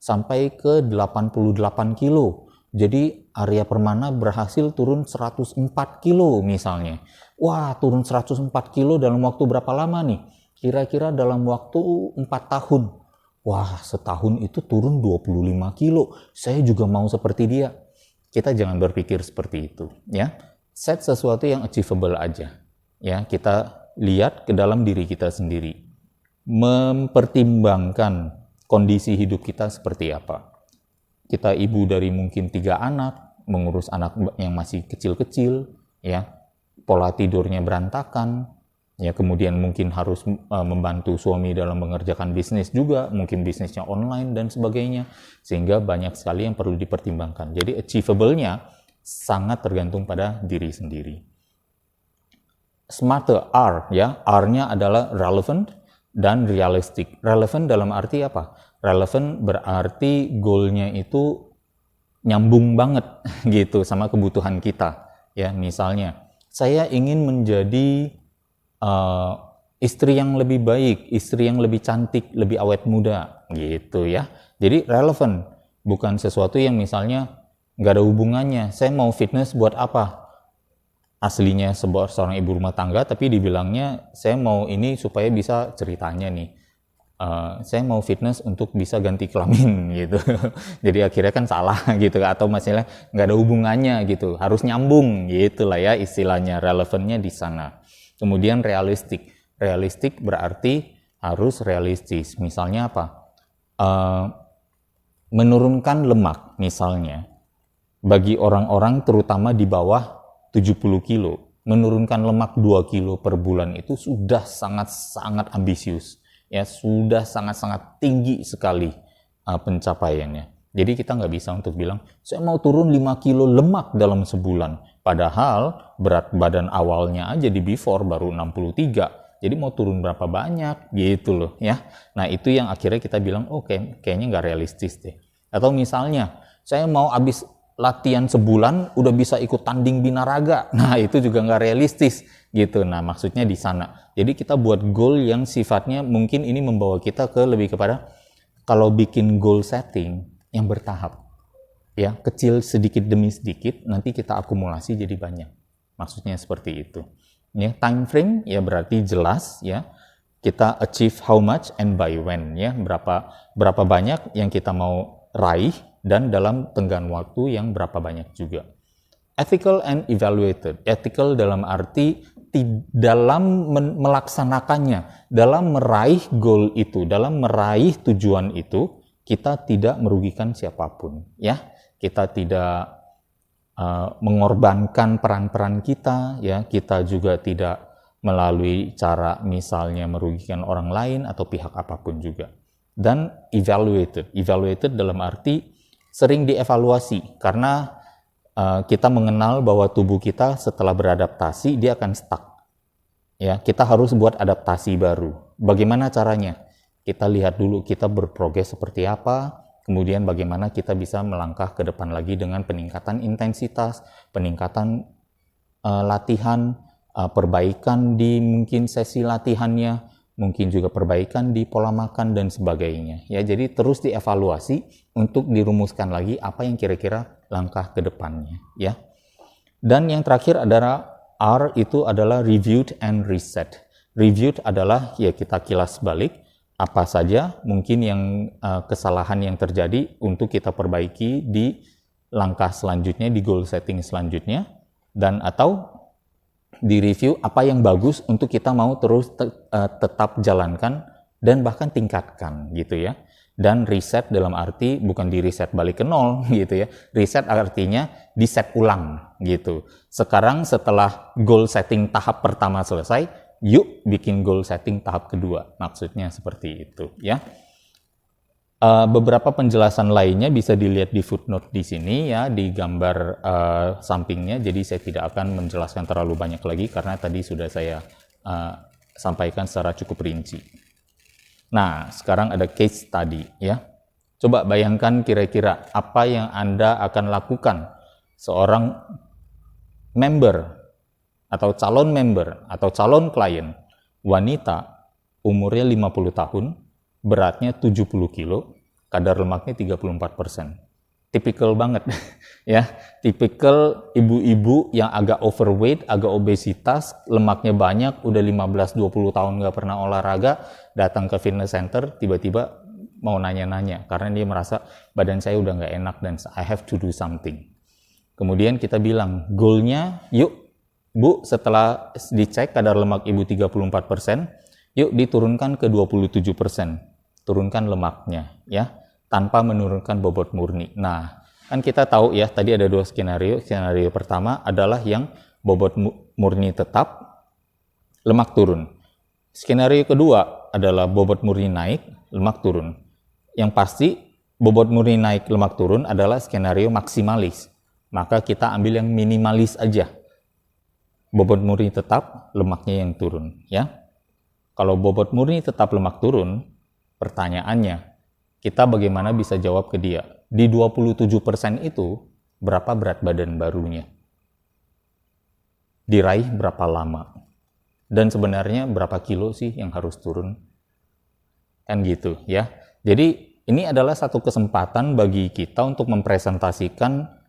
sampai ke 88 kg. Jadi Arya Permana berhasil turun 104 kilo misalnya. Wah, turun 104 kilo dalam waktu berapa lama nih? Kira-kira dalam waktu 4 tahun. Wah, setahun itu turun 25 kilo. Saya juga mau seperti dia. Kita jangan berpikir seperti itu, ya. Set sesuatu yang achievable aja. Ya, kita lihat ke dalam diri kita sendiri. Mempertimbangkan kondisi hidup kita seperti apa. Kita ibu dari mungkin 3 anak, mengurus anak yang masih kecil-kecil, ya, pola tidurnya berantakan, ya, kemudian mungkin harus membantu suami dalam mengerjakan bisnis juga, mungkin bisnisnya online dan sebagainya, sehingga banyak sekali yang perlu dipertimbangkan. Jadi achievable-nya sangat tergantung pada diri sendiri. SMARTER, R, ya, R-nya adalah relevant dan realistic. Relevant dalam arti apa? Relevant berarti goalnya itu nyambung banget gitu sama kebutuhan kita. Ya, misalnya saya ingin menjadi istri yang lebih baik, istri yang lebih cantik, lebih awet muda, gitu ya. Jadi relevan, bukan sesuatu yang misalnya nggak ada hubungannya. Saya mau fitness buat apa? Aslinya seorang ibu rumah tangga, tapi dibilangnya saya mau ini supaya bisa ceritanya nih. Saya mau fitness untuk bisa ganti kelamin gitu. Jadi akhirnya kan salah gitu, atau masalah nggak ada hubungannya gitu, harus nyambung gitu lah ya istilahnya, relevannya di sana. Kemudian realistik. Realistik berarti harus realistis. Misalnya apa? Menurunkan lemak misalnya. Bagi orang-orang terutama di bawah 70 kilo, menurunkan lemak 2 kilo per bulan itu sudah sangat-sangat ambisius. Ya, sudah sangat-sangat tinggi sekali pencapaiannya. Jadi kita nggak bisa untuk bilang, saya mau turun 5 kilo lemak dalam sebulan. Padahal berat badan awalnya aja di before baru 63. Jadi mau turun berapa banyak gitu loh ya. Nah itu yang akhirnya kita bilang, kayaknya nggak realistis deh. Atau misalnya, saya mau habis latihan sebulan udah bisa ikut tanding binaraga. Nah, itu juga nggak realistis gitu. Nah, maksudnya di sana. Jadi kita buat goal yang sifatnya mungkin ini membawa kita ke lebih kepada kalau bikin goal setting yang bertahap. Ya, kecil sedikit demi sedikit, nanti kita akumulasi jadi banyak. Maksudnya seperti itu. Ya, time frame ya berarti jelas ya. Kita achieve how much and by when ya. Berapa banyak yang kita mau raih dan dalam tenggang waktu yang berapa banyak juga. Ethical and evaluated. Ethical dalam arti dalam melaksanakannya, dalam meraih goal itu, dalam meraih tujuan itu, kita tidak merugikan siapapun, ya. Kita tidak mengorbankan peran-peran kita, ya. Kita juga tidak melalui cara misalnya merugikan orang lain atau pihak apapun juga. Dan evaluated dalam arti sering dievaluasi karena kita mengenal bahwa tubuh kita setelah beradaptasi dia akan stuck. Ya, kita harus buat adaptasi baru. Bagaimana caranya? Kita lihat dulu kita berprogres seperti apa, kemudian bagaimana kita bisa melangkah ke depan lagi dengan peningkatan intensitas, peningkatan latihan, perbaikan di mungkin sesi latihannya, mungkin juga perbaikan di pola makan dan sebagainya. Ya, jadi terus dievaluasi untuk dirumuskan lagi apa yang kira-kira langkah ke depannya, ya. Dan yang terakhir adalah R itu adalah reviewed and reset. Reviewed adalah ya kita kilas balik apa saja mungkin yang kesalahan yang terjadi untuk kita perbaiki di langkah selanjutnya, di goal setting selanjutnya, dan atau di review apa yang bagus untuk kita mau terus tetap jalankan dan bahkan tingkatkan gitu ya. Dan reset dalam arti bukan di reset balik ke nol gitu ya. Reset artinya di set ulang gitu. Sekarang setelah goal setting tahap pertama selesai, yuk bikin goal setting tahap kedua. Maksudnya seperti itu ya. Beberapa penjelasan lainnya bisa dilihat di footnote di sini ya, di gambar sampingnya. Jadi saya tidak akan menjelaskan terlalu banyak lagi karena tadi sudah saya sampaikan secara cukup rinci. Nah, sekarang ada case study ya. Coba bayangkan kira-kira apa yang Anda akan lakukan seorang member atau calon member atau calon klien wanita umurnya 50 tahun, beratnya 70 kilo, kadar lemaknya 34%. Tipikal banget, ya. Tipikal ibu-ibu yang agak overweight, agak obesitas, lemaknya banyak, udah 15-20 tahun nggak pernah olahraga, datang ke fitness center, tiba-tiba mau nanya-nanya, karena dia merasa badan saya udah nggak enak dan I have to do something. Kemudian kita bilang, goalnya, yuk, Bu, setelah dicek kadar lemak Ibu 34%, yuk diturunkan ke 27%. Turunkan lemaknya ya tanpa menurunkan bobot murni. Nah, kan kita tahu ya tadi ada dua skenario. Skenario pertama adalah yang bobot murni tetap, lemak turun. Skenario kedua adalah bobot murni naik, lemak turun. Yang pasti bobot murni naik, lemak turun adalah skenario maksimalis. Maka kita ambil yang minimalis aja. Bobot murni tetap, lemaknya yang turun ya. Kalau bobot murni tetap, lemak turun, pertanyaannya, kita bagaimana bisa jawab ke dia? Di 27% itu, berapa berat badan barunya? Diraih berapa lama? dan sebenarnya berapa kilo sih yang harus turun, kan gitu ya. Jadi ini adalah satu kesempatan bagi kita untuk mempresentasikan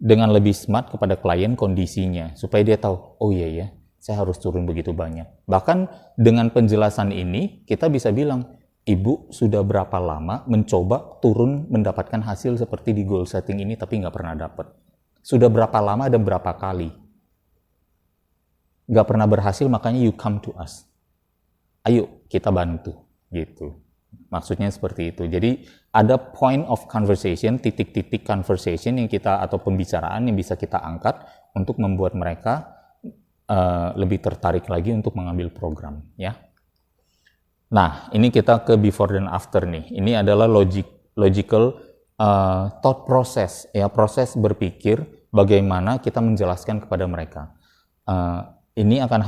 dengan lebih smart kepada klien kondisinya, supaya dia tahu, oh iya ya, saya harus turun begitu banyak. Bahkan dengan penjelasan ini kita bisa bilang, Ibu sudah berapa lama mencoba turun mendapatkan hasil seperti di goal setting ini tapi nggak pernah dapat? Sudah berapa lama dan berapa kali? Nggak pernah berhasil, makanya you come to us. Ayo kita bantu, gitu. Maksudnya seperti itu. Jadi ada point of conversation, titik-titik conversation yang kita, atau pembicaraan yang bisa kita angkat untuk membuat mereka lebih tertarik lagi untuk mengambil program, ya. Nah, ini kita ke before dan after nih. Ini adalah logical thought process, ya, proses berpikir bagaimana kita menjelaskan kepada mereka. Ini akan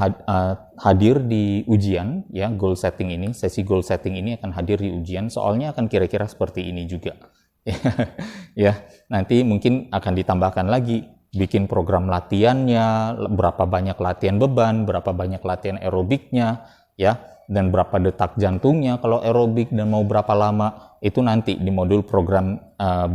hadir di ujian, ya, goal setting ini, sesi goal setting ini akan hadir di ujian, soalnya akan kira-kira seperti ini juga. Ya, nanti mungkin akan ditambahkan lagi, bikin program latihannya, berapa banyak latihan beban, berapa banyak latihan aerobiknya, ya, dan berapa detak jantungnya kalau aerobik, dan mau berapa lama, itu nanti di modul program,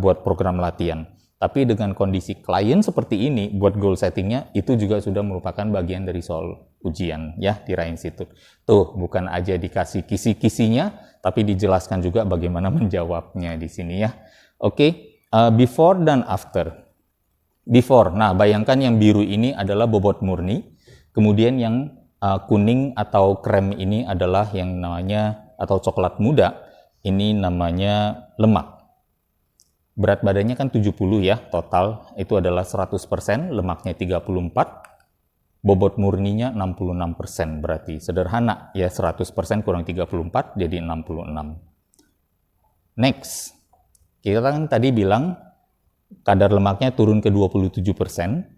buat program latihan. Tapi dengan kondisi klien seperti ini, buat goal settingnya, itu juga sudah merupakan bagian dari soal ujian, ya, di Ra Institute. Tuh, bukan aja dikasih kisi-kisinya, tapi dijelaskan juga bagaimana menjawabnya di sini, ya. Oke, before dan after. Before, nah bayangkan yang biru ini adalah bobot murni, kemudian yang kuning atau krem ini adalah yang namanya, atau coklat muda, ini namanya lemak. Berat badannya kan 70 ya, total itu adalah 100%, lemaknya 34, bobot murninya 66%, berarti sederhana ya, 100% kurang 34 jadi 66. Next, kita kan tadi bilang kadar lemaknya turun ke 27%,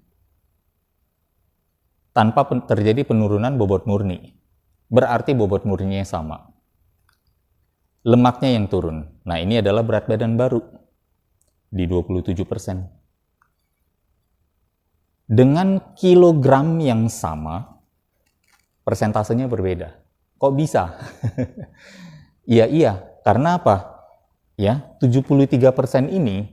tanpa terjadi penurunan bobot murni. Berarti bobot murninya sama. Lemaknya yang turun. Nah, ini adalah berat badan baru di 27%. Dengan kilogram yang sama, persentasenya berbeda. Kok bisa? Iya, karena apa? Ya, 73% ini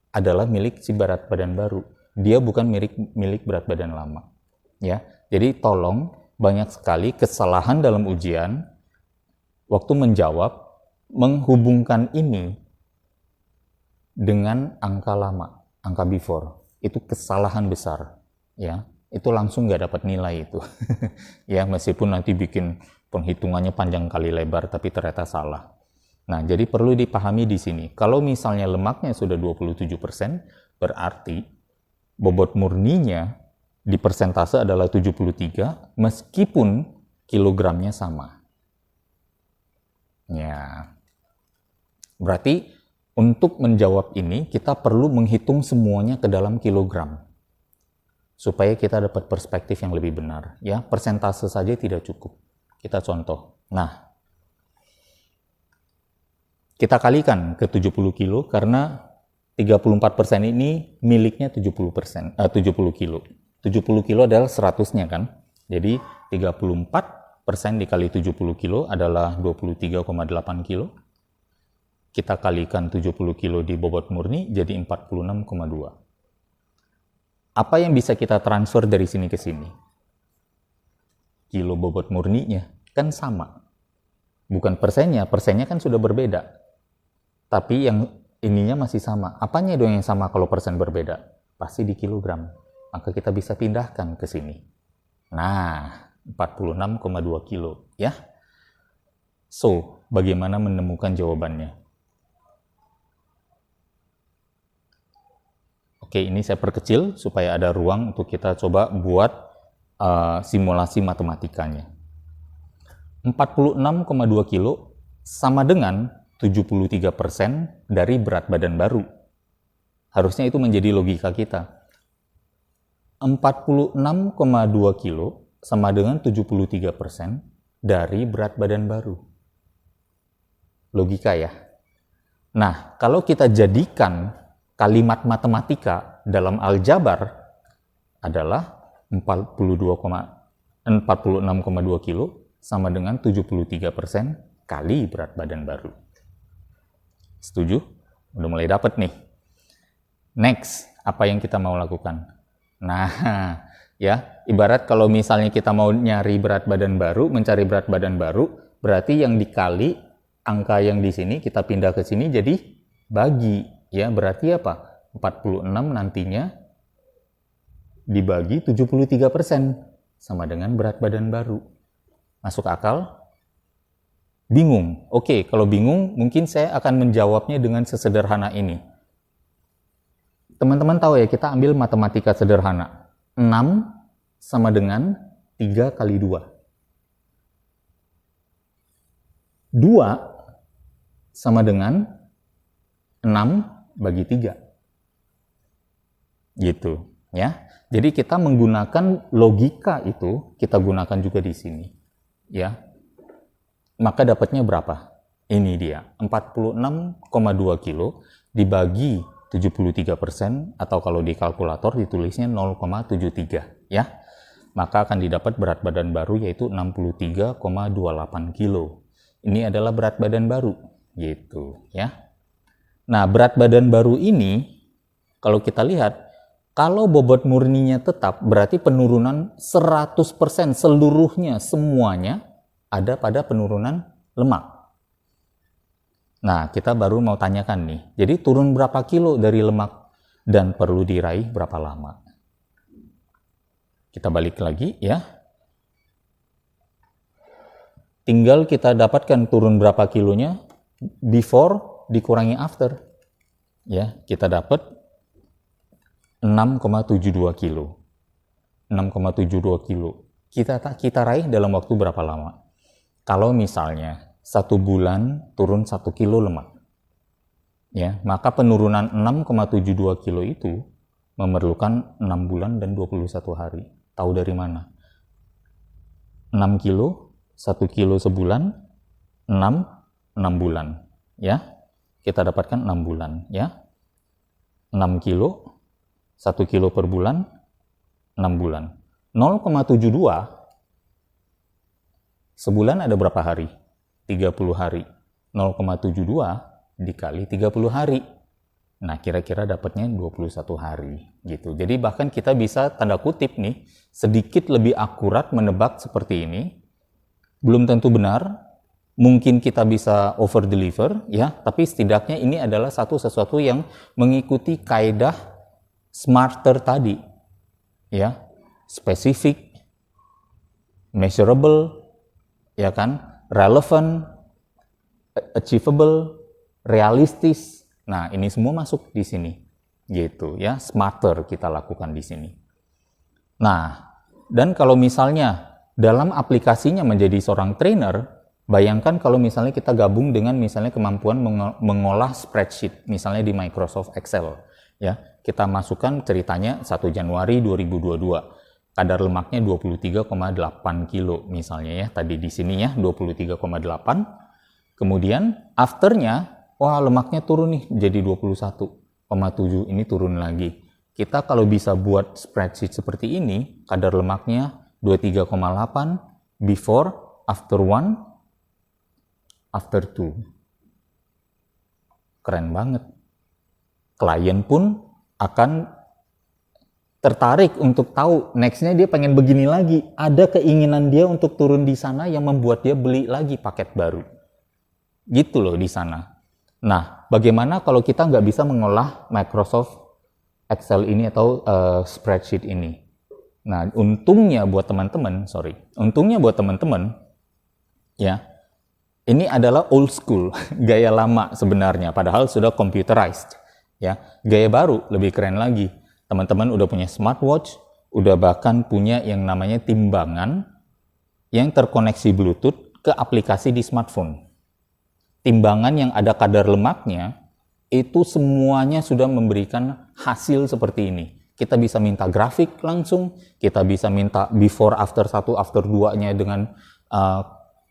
adalah milik si berat badan baru. Dia bukan milik berat badan lama. Ya, jadi tolong, banyak sekali kesalahan dalam ujian waktu menjawab menghubungkan ini dengan angka lama, angka before. Itu kesalahan besar, ya. Itu langsung nggak dapat nilai itu. Ya, meskipun nanti bikin penghitungannya panjang kali lebar, tapi ternyata salah. Nah, jadi perlu dipahami di sini. Kalau misalnya lemaknya sudah 27%, berarti bobot murninya di persentase adalah 73, meskipun kilogramnya sama. Ya, berarti untuk menjawab ini, kita perlu menghitung semuanya ke dalam kilogram, supaya kita dapat perspektif yang lebih benar. Ya, persentase saja tidak cukup. Kita contoh. Nah, kita kalikan ke 70 kilo, karena 34% ini miliknya 70 kilo. 70 kilo adalah 100-nya kan. Jadi 34% dikali 70 kilo adalah 23,8 kilo. Kita kalikan 70 kilo di bobot murni jadi 46,2. Apa yang bisa kita transfer dari sini ke sini? Kilo bobot murninya kan sama. Bukan persennya kan sudah berbeda. Tapi yang ininya masih sama. Apanya dong yang sama kalau persen berbeda? Pasti di kilogram. Maka kita bisa pindahkan ke sini. Nah, 46,2 kilo, ya. So, bagaimana menemukan jawabannya? Oke, ini saya perkecil supaya ada ruang untuk kita coba buat simulasi matematikanya. 46,2 kilo sama dengan 73% dari berat badan baru. Harusnya itu menjadi logika kita. 46,2 kilo sama dengan 73% dari berat badan baru. Logika ya. Nah, kalau kita jadikan kalimat matematika dalam aljabar adalah 46,2 kilo sama dengan 73% kali berat badan baru. Setuju? Udah mulai dapet nih. Next, apa yang kita mau lakukan? Nah, ya, ibarat kalau misalnya kita mau nyari berat badan baru, mencari berat badan baru, berarti yang dikali angka yang di sini kita pindah ke sini jadi bagi, ya. Berarti apa? 46 nantinya dibagi 73% sama dengan berat badan baru. Masuk akal? Bingung? Oke, kalau bingung mungkin saya akan menjawabnya dengan sesederhana ini. Teman-teman tahu ya, kita ambil matematika sederhana. 6 sama dengan 3 kali 2. 2 sama dengan 6 bagi 3. Gitu, ya. Jadi kita menggunakan logika itu, kita gunakan juga di sini. Ya. Maka dapatnya berapa? Ini dia, 46,2 kilo dibagi 73%, atau kalau di kalkulator ditulisnya 0,73, ya. Maka akan didapat berat badan baru yaitu 63,28 kilo. Ini adalah berat badan baru, gitu, ya. Nah, berat badan baru ini kalau kita lihat, kalau bobot murninya tetap, berarti penurunan 100% seluruhnya, semuanya ada pada penurunan lemak. Nah, kita baru mau tanyakan nih, jadi turun berapa kilo dari lemak dan perlu diraih berapa lama? Kita balik lagi, ya. Tinggal kita dapatkan turun berapa kilonya, before dikurangi after. Ya, kita dapat 6,72 kilo. 6,72 kilo. Kita raih dalam waktu berapa lama? Kalau misalnya 1 bulan turun 1 kilo lemak, ya, maka penurunan 6,72 kilo itu memerlukan 6 bulan dan 21 hari. Tahu dari mana? 6 kilo, 1 kilo sebulan, 6 bulan. Ya, kita dapatkan 6 bulan. Ya, 6 kilo, 1 kilo per bulan, 6 bulan. 0,72 sebulan ada berapa hari? 30 hari. 0,72 dikali 30 hari. Nah, kira-kira dapatnya 21 hari. Gitu. Jadi bahkan kita bisa tanda kutip nih, sedikit lebih akurat menebak seperti ini. Belum tentu benar, mungkin kita bisa over deliver, ya, tapi setidaknya ini adalah sesuatu yang mengikuti kaidah smarter tadi, ya, spesifik, measurable, ya kan, relevant, achievable, realistis. Nah, ini semua masuk di sini, gitu, ya, smarter kita lakukan di sini. Nah, dan kalau misalnya dalam aplikasinya menjadi seorang trainer, bayangkan kalau misalnya kita gabung dengan misalnya kemampuan mengolah spreadsheet, misalnya di Microsoft Excel, ya. Kita masukkan ceritanya 1 Januari 2022. Kadar lemaknya 23,8 kilo misalnya, ya. Tadi di sini ya 23,8. Kemudian afternya, wah, lemaknya turun nih jadi 21,7. Ini turun lagi. Kita kalau bisa buat spreadsheet seperti ini, kadar lemaknya 23,8 before, after 1, after 2. Keren banget. Klien pun akan tertarik untuk tahu nextnya dia pengen begini lagi. Ada keinginan dia untuk turun di sana yang membuat dia beli lagi paket baru. Gitu loh di sana. Nah, bagaimana kalau kita nggak bisa mengolah Microsoft Excel ini atau spreadsheet ini? Nah, untungnya buat teman-teman, ya, ini adalah old school, gaya lama sebenarnya, padahal sudah computerized. Ya, gaya baru lebih keren lagi. Teman-teman udah punya smartwatch, udah bahkan punya yang namanya timbangan yang terkoneksi Bluetooth ke aplikasi di smartphone. Timbangan yang ada kadar lemaknya itu semuanya sudah memberikan hasil seperti ini. Kita bisa minta grafik langsung, kita bisa minta before after 1 after 2-nya dengan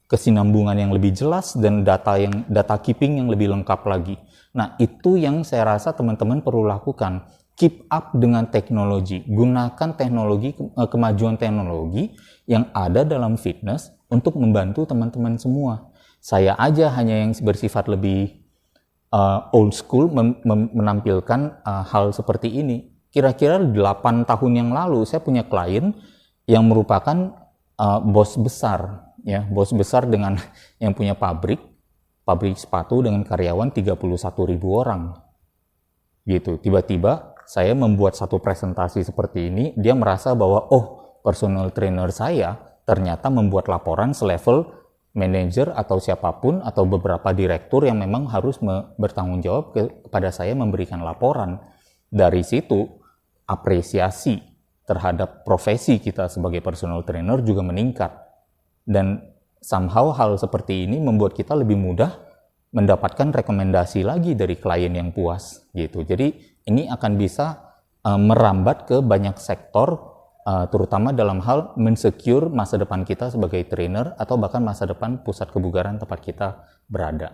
kesinambungan yang lebih jelas dan data keeping yang lebih lengkap lagi. Nah, itu yang saya rasa teman-teman perlu lakukan. keep up dengan teknologi, gunakan teknologi, kemajuan teknologi yang ada dalam fitness untuk membantu teman-teman semua. Saya aja hanya yang bersifat lebih old school menampilkan hal seperti ini. Kira-kira 8 tahun yang lalu saya punya klien yang merupakan bos besar, ya, bos besar dengan yang punya pabrik sepatu dengan karyawan 31.000 orang. Gitu. Tiba-tiba saya membuat satu presentasi seperti ini, dia merasa bahwa personal trainer saya ternyata membuat laporan selevel manajer atau siapapun atau beberapa direktur yang memang harus bertanggung jawab kepada saya memberikan laporan. Dari situ apresiasi terhadap profesi kita sebagai personal trainer juga meningkat. Dan somehow hal seperti ini membuat kita lebih mudah mendapatkan rekomendasi lagi dari klien yang puas gitu. Jadi ini akan bisa merambat ke banyak sektor, terutama dalam hal mensecure masa depan kita sebagai trainer atau bahkan masa depan pusat kebugaran tempat kita berada.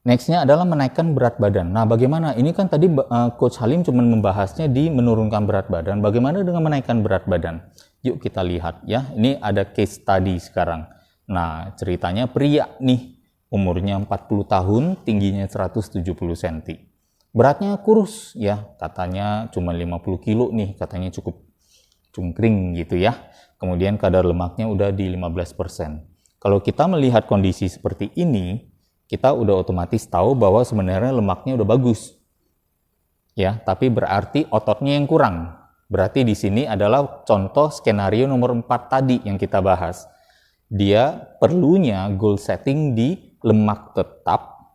Nextnya adalah menaikkan berat badan. Nah, bagaimana? Ini kan tadi Coach Halim cuma membahasnya di menurunkan berat badan. Bagaimana dengan menaikkan berat badan? Yuk kita lihat ya. Ini ada case study sekarang. Nah, ceritanya pria nih, umurnya 40 tahun, tingginya 170 cm. Beratnya kurus ya, katanya cuma 50 kilo nih, katanya cukup cungkring gitu ya. Kemudian kadar lemaknya udah di 15%. Kalau kita melihat kondisi seperti ini, kita udah otomatis tahu bahwa sebenarnya lemaknya udah bagus. Ya, tapi berarti ototnya yang kurang. Berarti di sini adalah contoh skenario nomor 4 tadi yang kita bahas. Dia perlunya goal setting di lemak tetap,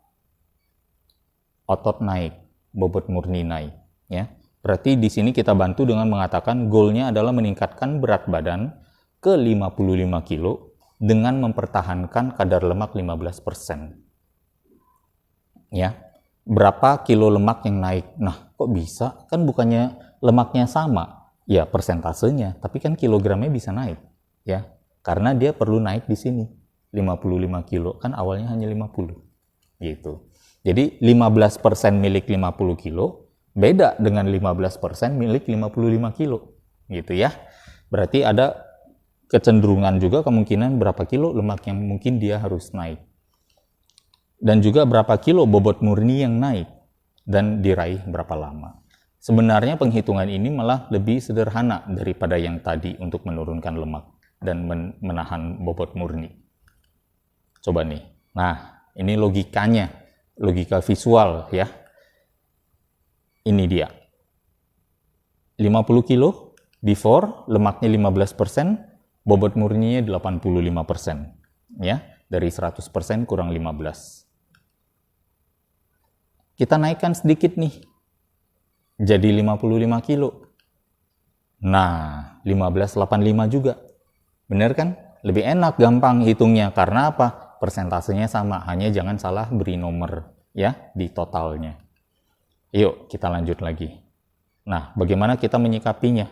otot naik, bobot murni naik, ya. Berarti di sini kita bantu dengan mengatakan goalnya adalah meningkatkan berat badan ke 55 kilo dengan mempertahankan kadar lemak 15%. Ya. Berapa kilo lemak yang naik? Nah, kok bisa? Kan bukannya lemaknya sama. Ya, persentasenya, tapi kan kilogramnya bisa naik, ya. Karena dia perlu naik di sini. 55 kilo, kan awalnya hanya 50. Gitu. Jadi 15% milik 50 kilo beda dengan 15% milik 55 kilo. Gitu ya. Berarti ada kecenderungan juga kemungkinan berapa kilo lemak yang mungkin dia harus naik. Dan juga berapa kilo bobot murni yang naik dan diraih berapa lama. Sebenarnya penghitungan ini malah lebih sederhana daripada yang tadi untuk menurunkan lemak dan menahan bobot murni. Coba nih. Nah, ini logikanya. Logika visual ya. Ini dia. 50 kilo before, lemaknya 15%, bobot murninya 85%. Ya, dari 100% kurang 15. Kita naikkan sedikit nih. Jadi 55 kilo. Nah, 1585 juga. Bener kan? Lebih enak, gampang hitungnya. Karena apa? Persentasenya sama, hanya jangan salah beri nomor ya di totalnya. Yuk kita lanjut lagi. Nah, bagaimana kita menyikapinya?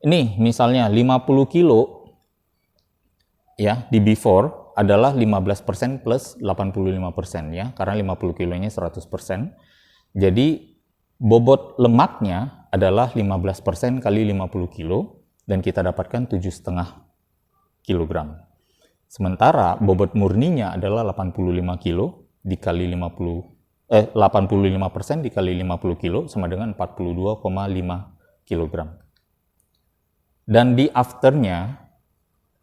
Ini misalnya 50 kilo ya di before adalah 15% plus 85% ya, karena 50 kilonya 100%. Jadi bobot lemaknya adalah 15% kali 50 kilo dan kita dapatkan 7,5 kilogram. Sementara bobot murninya adalah 85 kilo dikali 85% dikali 50 kilo sama dengan 42,5 kilogram. Dan di afternya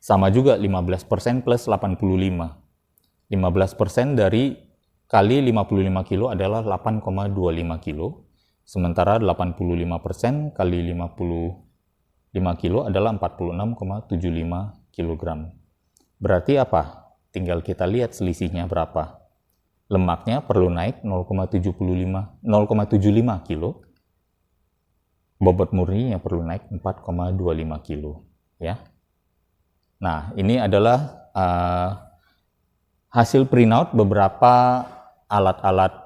sama juga 15% plus 85. 15% dari kali 55 kilo adalah 8,25 kilo. Sementara 85% kali 55 kilo adalah 46,75 kilogram. Berarti apa? Tinggal kita lihat selisihnya berapa. Lemaknya perlu naik 0,75 kilo. Bobot murninya perlu naik 4,25 kilo. Ya. Nah, ini adalah hasil printout beberapa alat-alat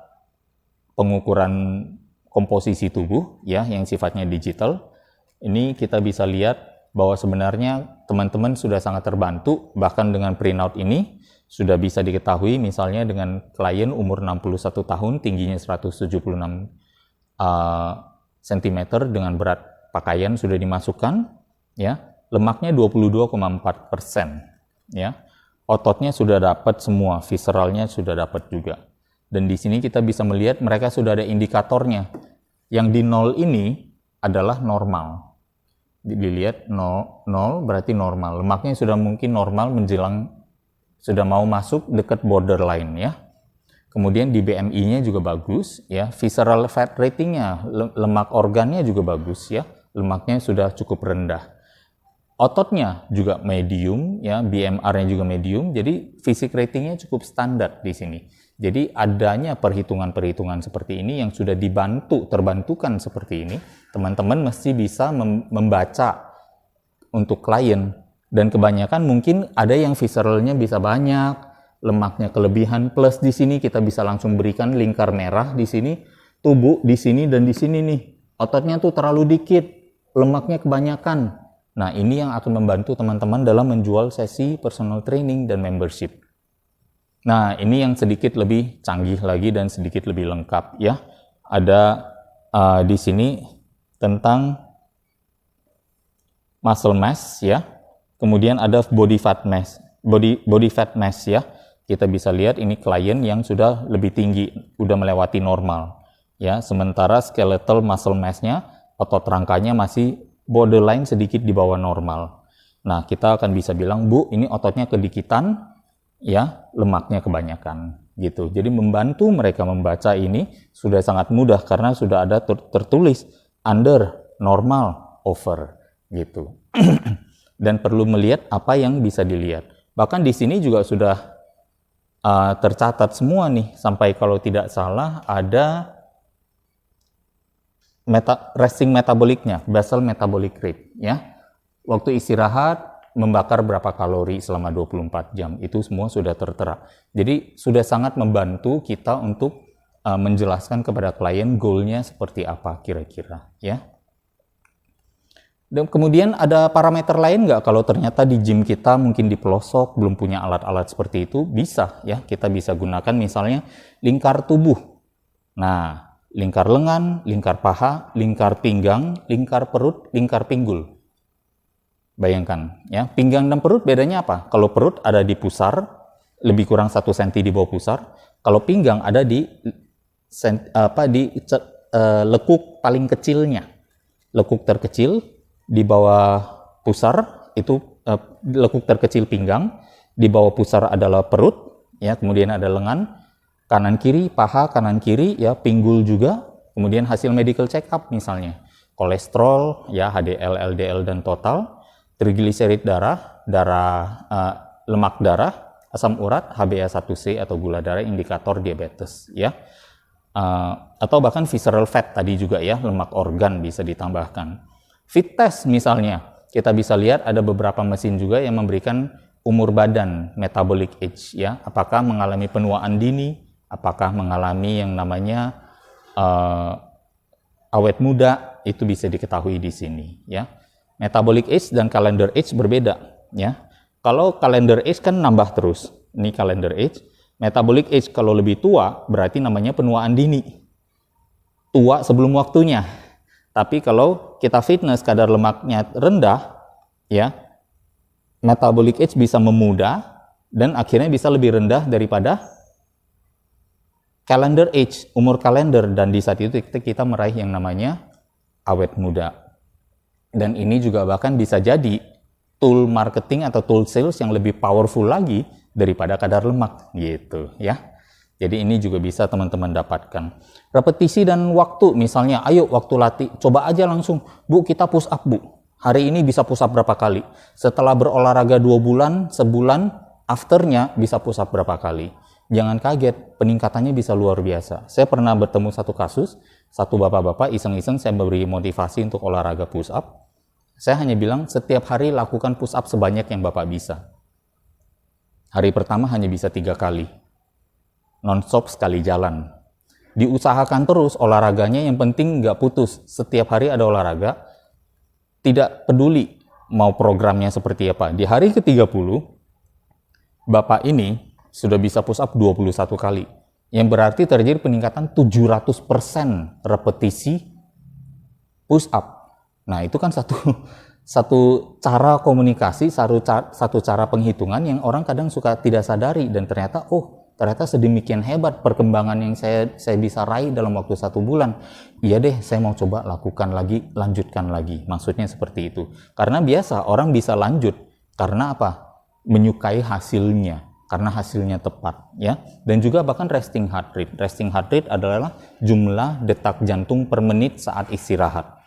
pengukuran komposisi tubuh ya yang sifatnya digital. Ini kita bisa lihat bahwa sebenarnya teman-teman sudah sangat terbantu, bahkan dengan printout ini sudah bisa diketahui misalnya dengan klien umur 61 tahun, tingginya 176 cm dengan berat pakaian sudah dimasukkan, ya. Lemaknya 22,4%, ya. Ototnya sudah dapat semua, visceralnya sudah dapat juga. Dan di sini kita bisa melihat mereka sudah ada indikatornya. Yang di 0 ini adalah normal. Dilihat 0 berarti normal. Lemaknya sudah mungkin normal menjelang sudah mau masuk dekat borderline, ya. Kemudian di BMI-nya juga bagus, ya. Visceral fat rating-nya, lemak organnya juga bagus, ya. Lemaknya sudah cukup rendah. Ototnya juga medium, ya. BMR-nya juga medium. Jadi fisik rating-nya cukup standar di sini. Jadi adanya perhitungan-perhitungan seperti ini yang sudah terbantukan seperti ini, teman-teman mesti bisa membaca untuk klien. Dan kebanyakan mungkin ada yang visceralnya bisa banyak, lemaknya kelebihan, plus di sini kita bisa langsung berikan lingkar merah di sini, tubuh di sini dan di sini nih. Ototnya tuh terlalu dikit, lemaknya kebanyakan. Nah, ini yang akan membantu teman-teman dalam menjual sesi personal training dan membership. Nah, ini yang sedikit lebih canggih lagi dan sedikit lebih lengkap, ya. Ada di sini tentang muscle mass, ya. Kemudian ada body fat mass, ya. Kita bisa lihat ini klien yang sudah lebih tinggi, udah melewati normal, ya. Sementara skeletal muscle mass-nya, otot rangkanya masih borderline sedikit di bawah normal. Nah, kita akan bisa bilang, Bu, ini ototnya kedikitan, ya, lemaknya kebanyakan, gitu. Jadi membantu mereka membaca ini sudah sangat mudah karena sudah ada tertulis under, normal, over, gitu. Dan perlu melihat apa yang bisa dilihat. Bahkan di sini juga sudah tercatat semua nih, sampai kalau tidak salah ada resting metaboliknya, basal metabolic rate, ya. Waktu istirahat membakar berapa kalori selama 24 jam, itu semua sudah tertera. Jadi sudah sangat membantu kita untuk menjelaskan kepada klien goalnya seperti apa kira-kira, ya. Dan kemudian ada parameter lain nggak kalau ternyata di gym kita mungkin di pelosok belum punya alat-alat seperti itu? Bisa, ya, kita bisa gunakan misalnya lingkar tubuh. Nah, lingkar lengan, lingkar paha, lingkar pinggang, lingkar perut, lingkar pinggul. Bayangkan, ya, pinggang dan perut bedanya apa? Kalau perut ada di pusar, lebih kurang 1 cm di bawah pusar. Kalau pinggang ada di lekuk paling kecilnya. Lekuk terkecil di bawah pusar itu lekuk terkecil pinggang, di bawah pusar adalah perut, ya, kemudian ada lengan, kanan kiri, paha kanan kiri, ya, pinggul juga, kemudian hasil medical check up misalnya, kolesterol, ya, HDL, LDL dan total, trigliserid darah, lemak darah, asam urat, HbA1c atau gula darah, indikator diabetes, ya. Atau bahkan visceral fat tadi juga, ya, lemak organ bisa ditambahkan. Fit test misalnya, kita bisa lihat ada beberapa mesin juga yang memberikan umur badan, metabolic age, ya, apakah mengalami penuaan dini, apakah mengalami yang namanya awet muda, itu bisa diketahui di sini, ya. Metabolic age dan calendar age berbeda, ya. Kalau calendar age kan nambah terus, ini calendar age. Metabolic age kalau lebih tua berarti namanya penuaan dini, tua sebelum waktunya. Tapi kalau kita fitness, kadar lemaknya rendah, ya, metabolic age bisa memuda dan akhirnya bisa lebih rendah daripada calendar age, umur kalender, dan di saat itu kita meraih yang namanya awet muda. Dan ini juga bahkan bisa jadi tool marketing atau tool sales yang lebih powerful lagi daripada kadar lemak, gitu, ya. Jadi ini juga bisa teman-teman dapatkan. Repetisi dan waktu, misalnya, ayo waktu latih, coba aja langsung, Bu, kita push up, Bu. Hari ini bisa push up berapa kali? Setelah berolahraga 2 bulan, sebulan, afternya bisa push up berapa kali? Jangan kaget, peningkatannya bisa luar biasa. Saya pernah bertemu satu kasus, satu bapak-bapak iseng-iseng saya beri motivasi untuk olahraga push up. Saya hanya bilang, setiap hari lakukan push up sebanyak yang Bapak bisa. Hari pertama hanya bisa 3 kali. Non-stop sekali jalan. Diusahakan terus olahraganya, yang penting nggak putus. Setiap hari ada olahraga, tidak peduli mau programnya seperti apa. Di hari ke-30, Bapak ini sudah bisa push up 21 kali. yang berarti terjadi peningkatan 700% repetisi push up. Nah, itu kan satu cara komunikasi, satu cara penghitungan yang orang kadang suka tidak sadari, dan ternyata sedemikian hebat perkembangan yang saya bisa raih dalam waktu 1 bulan. Iya deh, saya mau coba lakukan lagi, lanjutkan lagi. Maksudnya seperti itu. Karena biasa orang bisa lanjut karena apa? Menyukai hasilnya, karena hasilnya tepat, ya. Dan juga bahkan resting heart rate. Resting heart rate adalah jumlah detak jantung per menit saat istirahat.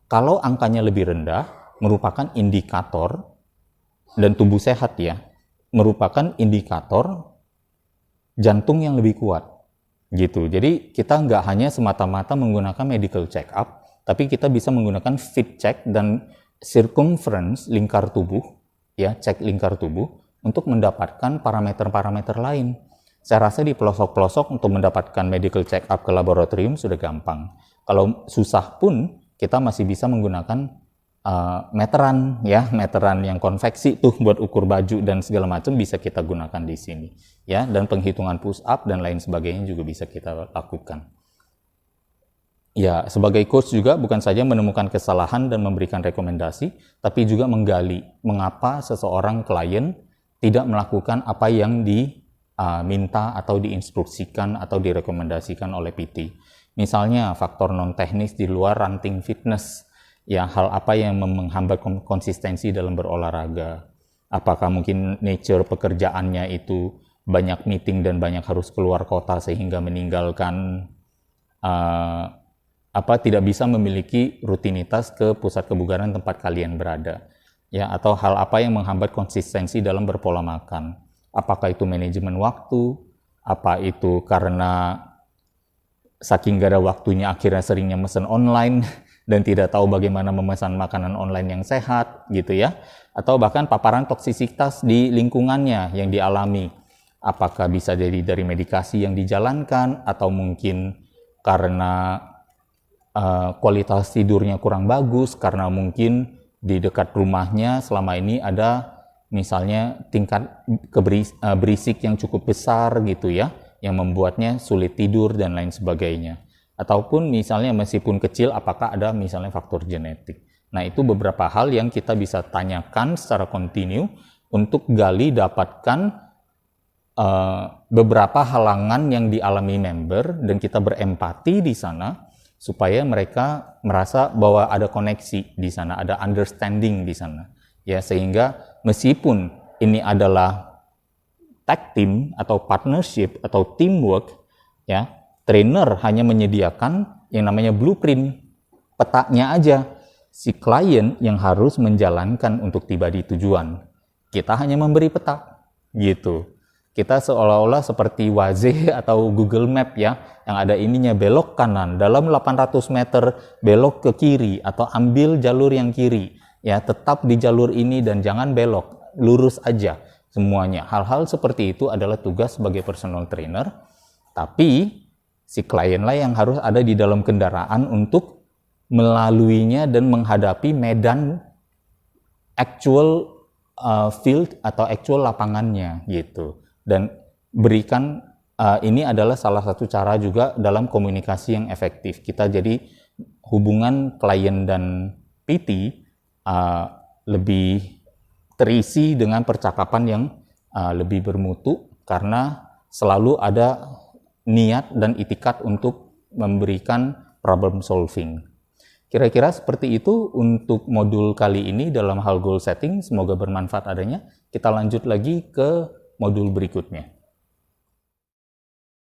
Kalau angkanya lebih rendah, merupakan indikator, dan tubuh sehat ya, merupakan indikator jantung yang lebih kuat. Gitu. Jadi kita nggak hanya semata-mata menggunakan medical check up, tapi kita bisa menggunakan fit check dan circumference lingkar tubuh, ya, cek lingkar tubuh untuk mendapatkan parameter-parameter lain. Saya rasa di pelosok-pelosok untuk mendapatkan medical check up ke laboratorium sudah gampang. Kalau susah pun kita masih bisa menggunakan meteran, ya, meteran yang konveksi tuh buat ukur baju dan segala macam bisa kita gunakan di sini, ya, dan penghitungan push up dan lain sebagainya juga bisa kita lakukan. Ya, sebagai coach juga bukan saja menemukan kesalahan dan memberikan rekomendasi, tapi juga menggali mengapa seseorang klien tidak melakukan apa yang diminta atau diinstruksikan atau direkomendasikan oleh PT. Misalnya faktor non-teknis di luar ranting fitness, ya, hal apa yang menghambat konsistensi dalam berolahraga. Apakah mungkin nature pekerjaannya itu banyak meeting dan banyak harus keluar kota sehingga meninggalkan tidak bisa memiliki rutinitas ke pusat kebugaran tempat kalian berada, ya, atau hal apa yang menghambat konsistensi dalam berpola makan. Apakah itu manajemen waktu, apa itu karena saking gak ada waktunya akhirnya seringnya mesen online dan tidak tahu bagaimana memesan makanan online yang sehat, gitu ya. Atau bahkan paparan toksisitas di lingkungannya yang dialami. Apakah bisa jadi dari medikasi yang dijalankan, atau mungkin karena kualitas tidurnya kurang bagus, karena mungkin di dekat rumahnya selama ini ada misalnya tingkat berisik yang cukup besar, gitu ya, yang membuatnya sulit tidur dan lain sebagainya. Ataupun misalnya meskipun kecil, apakah ada misalnya faktor genetik. Nah, itu beberapa hal yang kita bisa tanyakan secara kontinu untuk gali dapatkan beberapa halangan yang dialami member, dan kita berempati di sana supaya mereka merasa bahwa ada koneksi di sana, ada understanding di sana. Ya, sehingga meskipun ini adalah tag team atau partnership atau teamwork, ya, trainer hanya menyediakan yang namanya blueprint, petanya aja. Si klien yang harus menjalankan untuk tiba di tujuan. Kita hanya memberi peta, gitu. Kita seolah-olah seperti Waze atau Google Map, ya, yang ada ininya belok kanan, dalam 800 meter belok ke kiri atau ambil jalur yang kiri, ya, tetap di jalur ini dan jangan belok, lurus aja. Semuanya, hal-hal seperti itu adalah tugas sebagai personal trainer, tapi si klienlah yang harus ada di dalam kendaraan untuk melaluinya dan menghadapi medan actual field atau actual lapangannya, gitu. Dan berikan, ini adalah salah satu cara juga dalam komunikasi yang efektif. Kita jadi hubungan klien dan PT lebih terisi dengan percakapan yang lebih bermutu, karena selalu ada niat dan itikat untuk memberikan problem solving. Kira-kira seperti itu untuk modul kali ini dalam hal goal setting. Semoga bermanfaat adanya. Kita lanjut lagi ke modul berikutnya.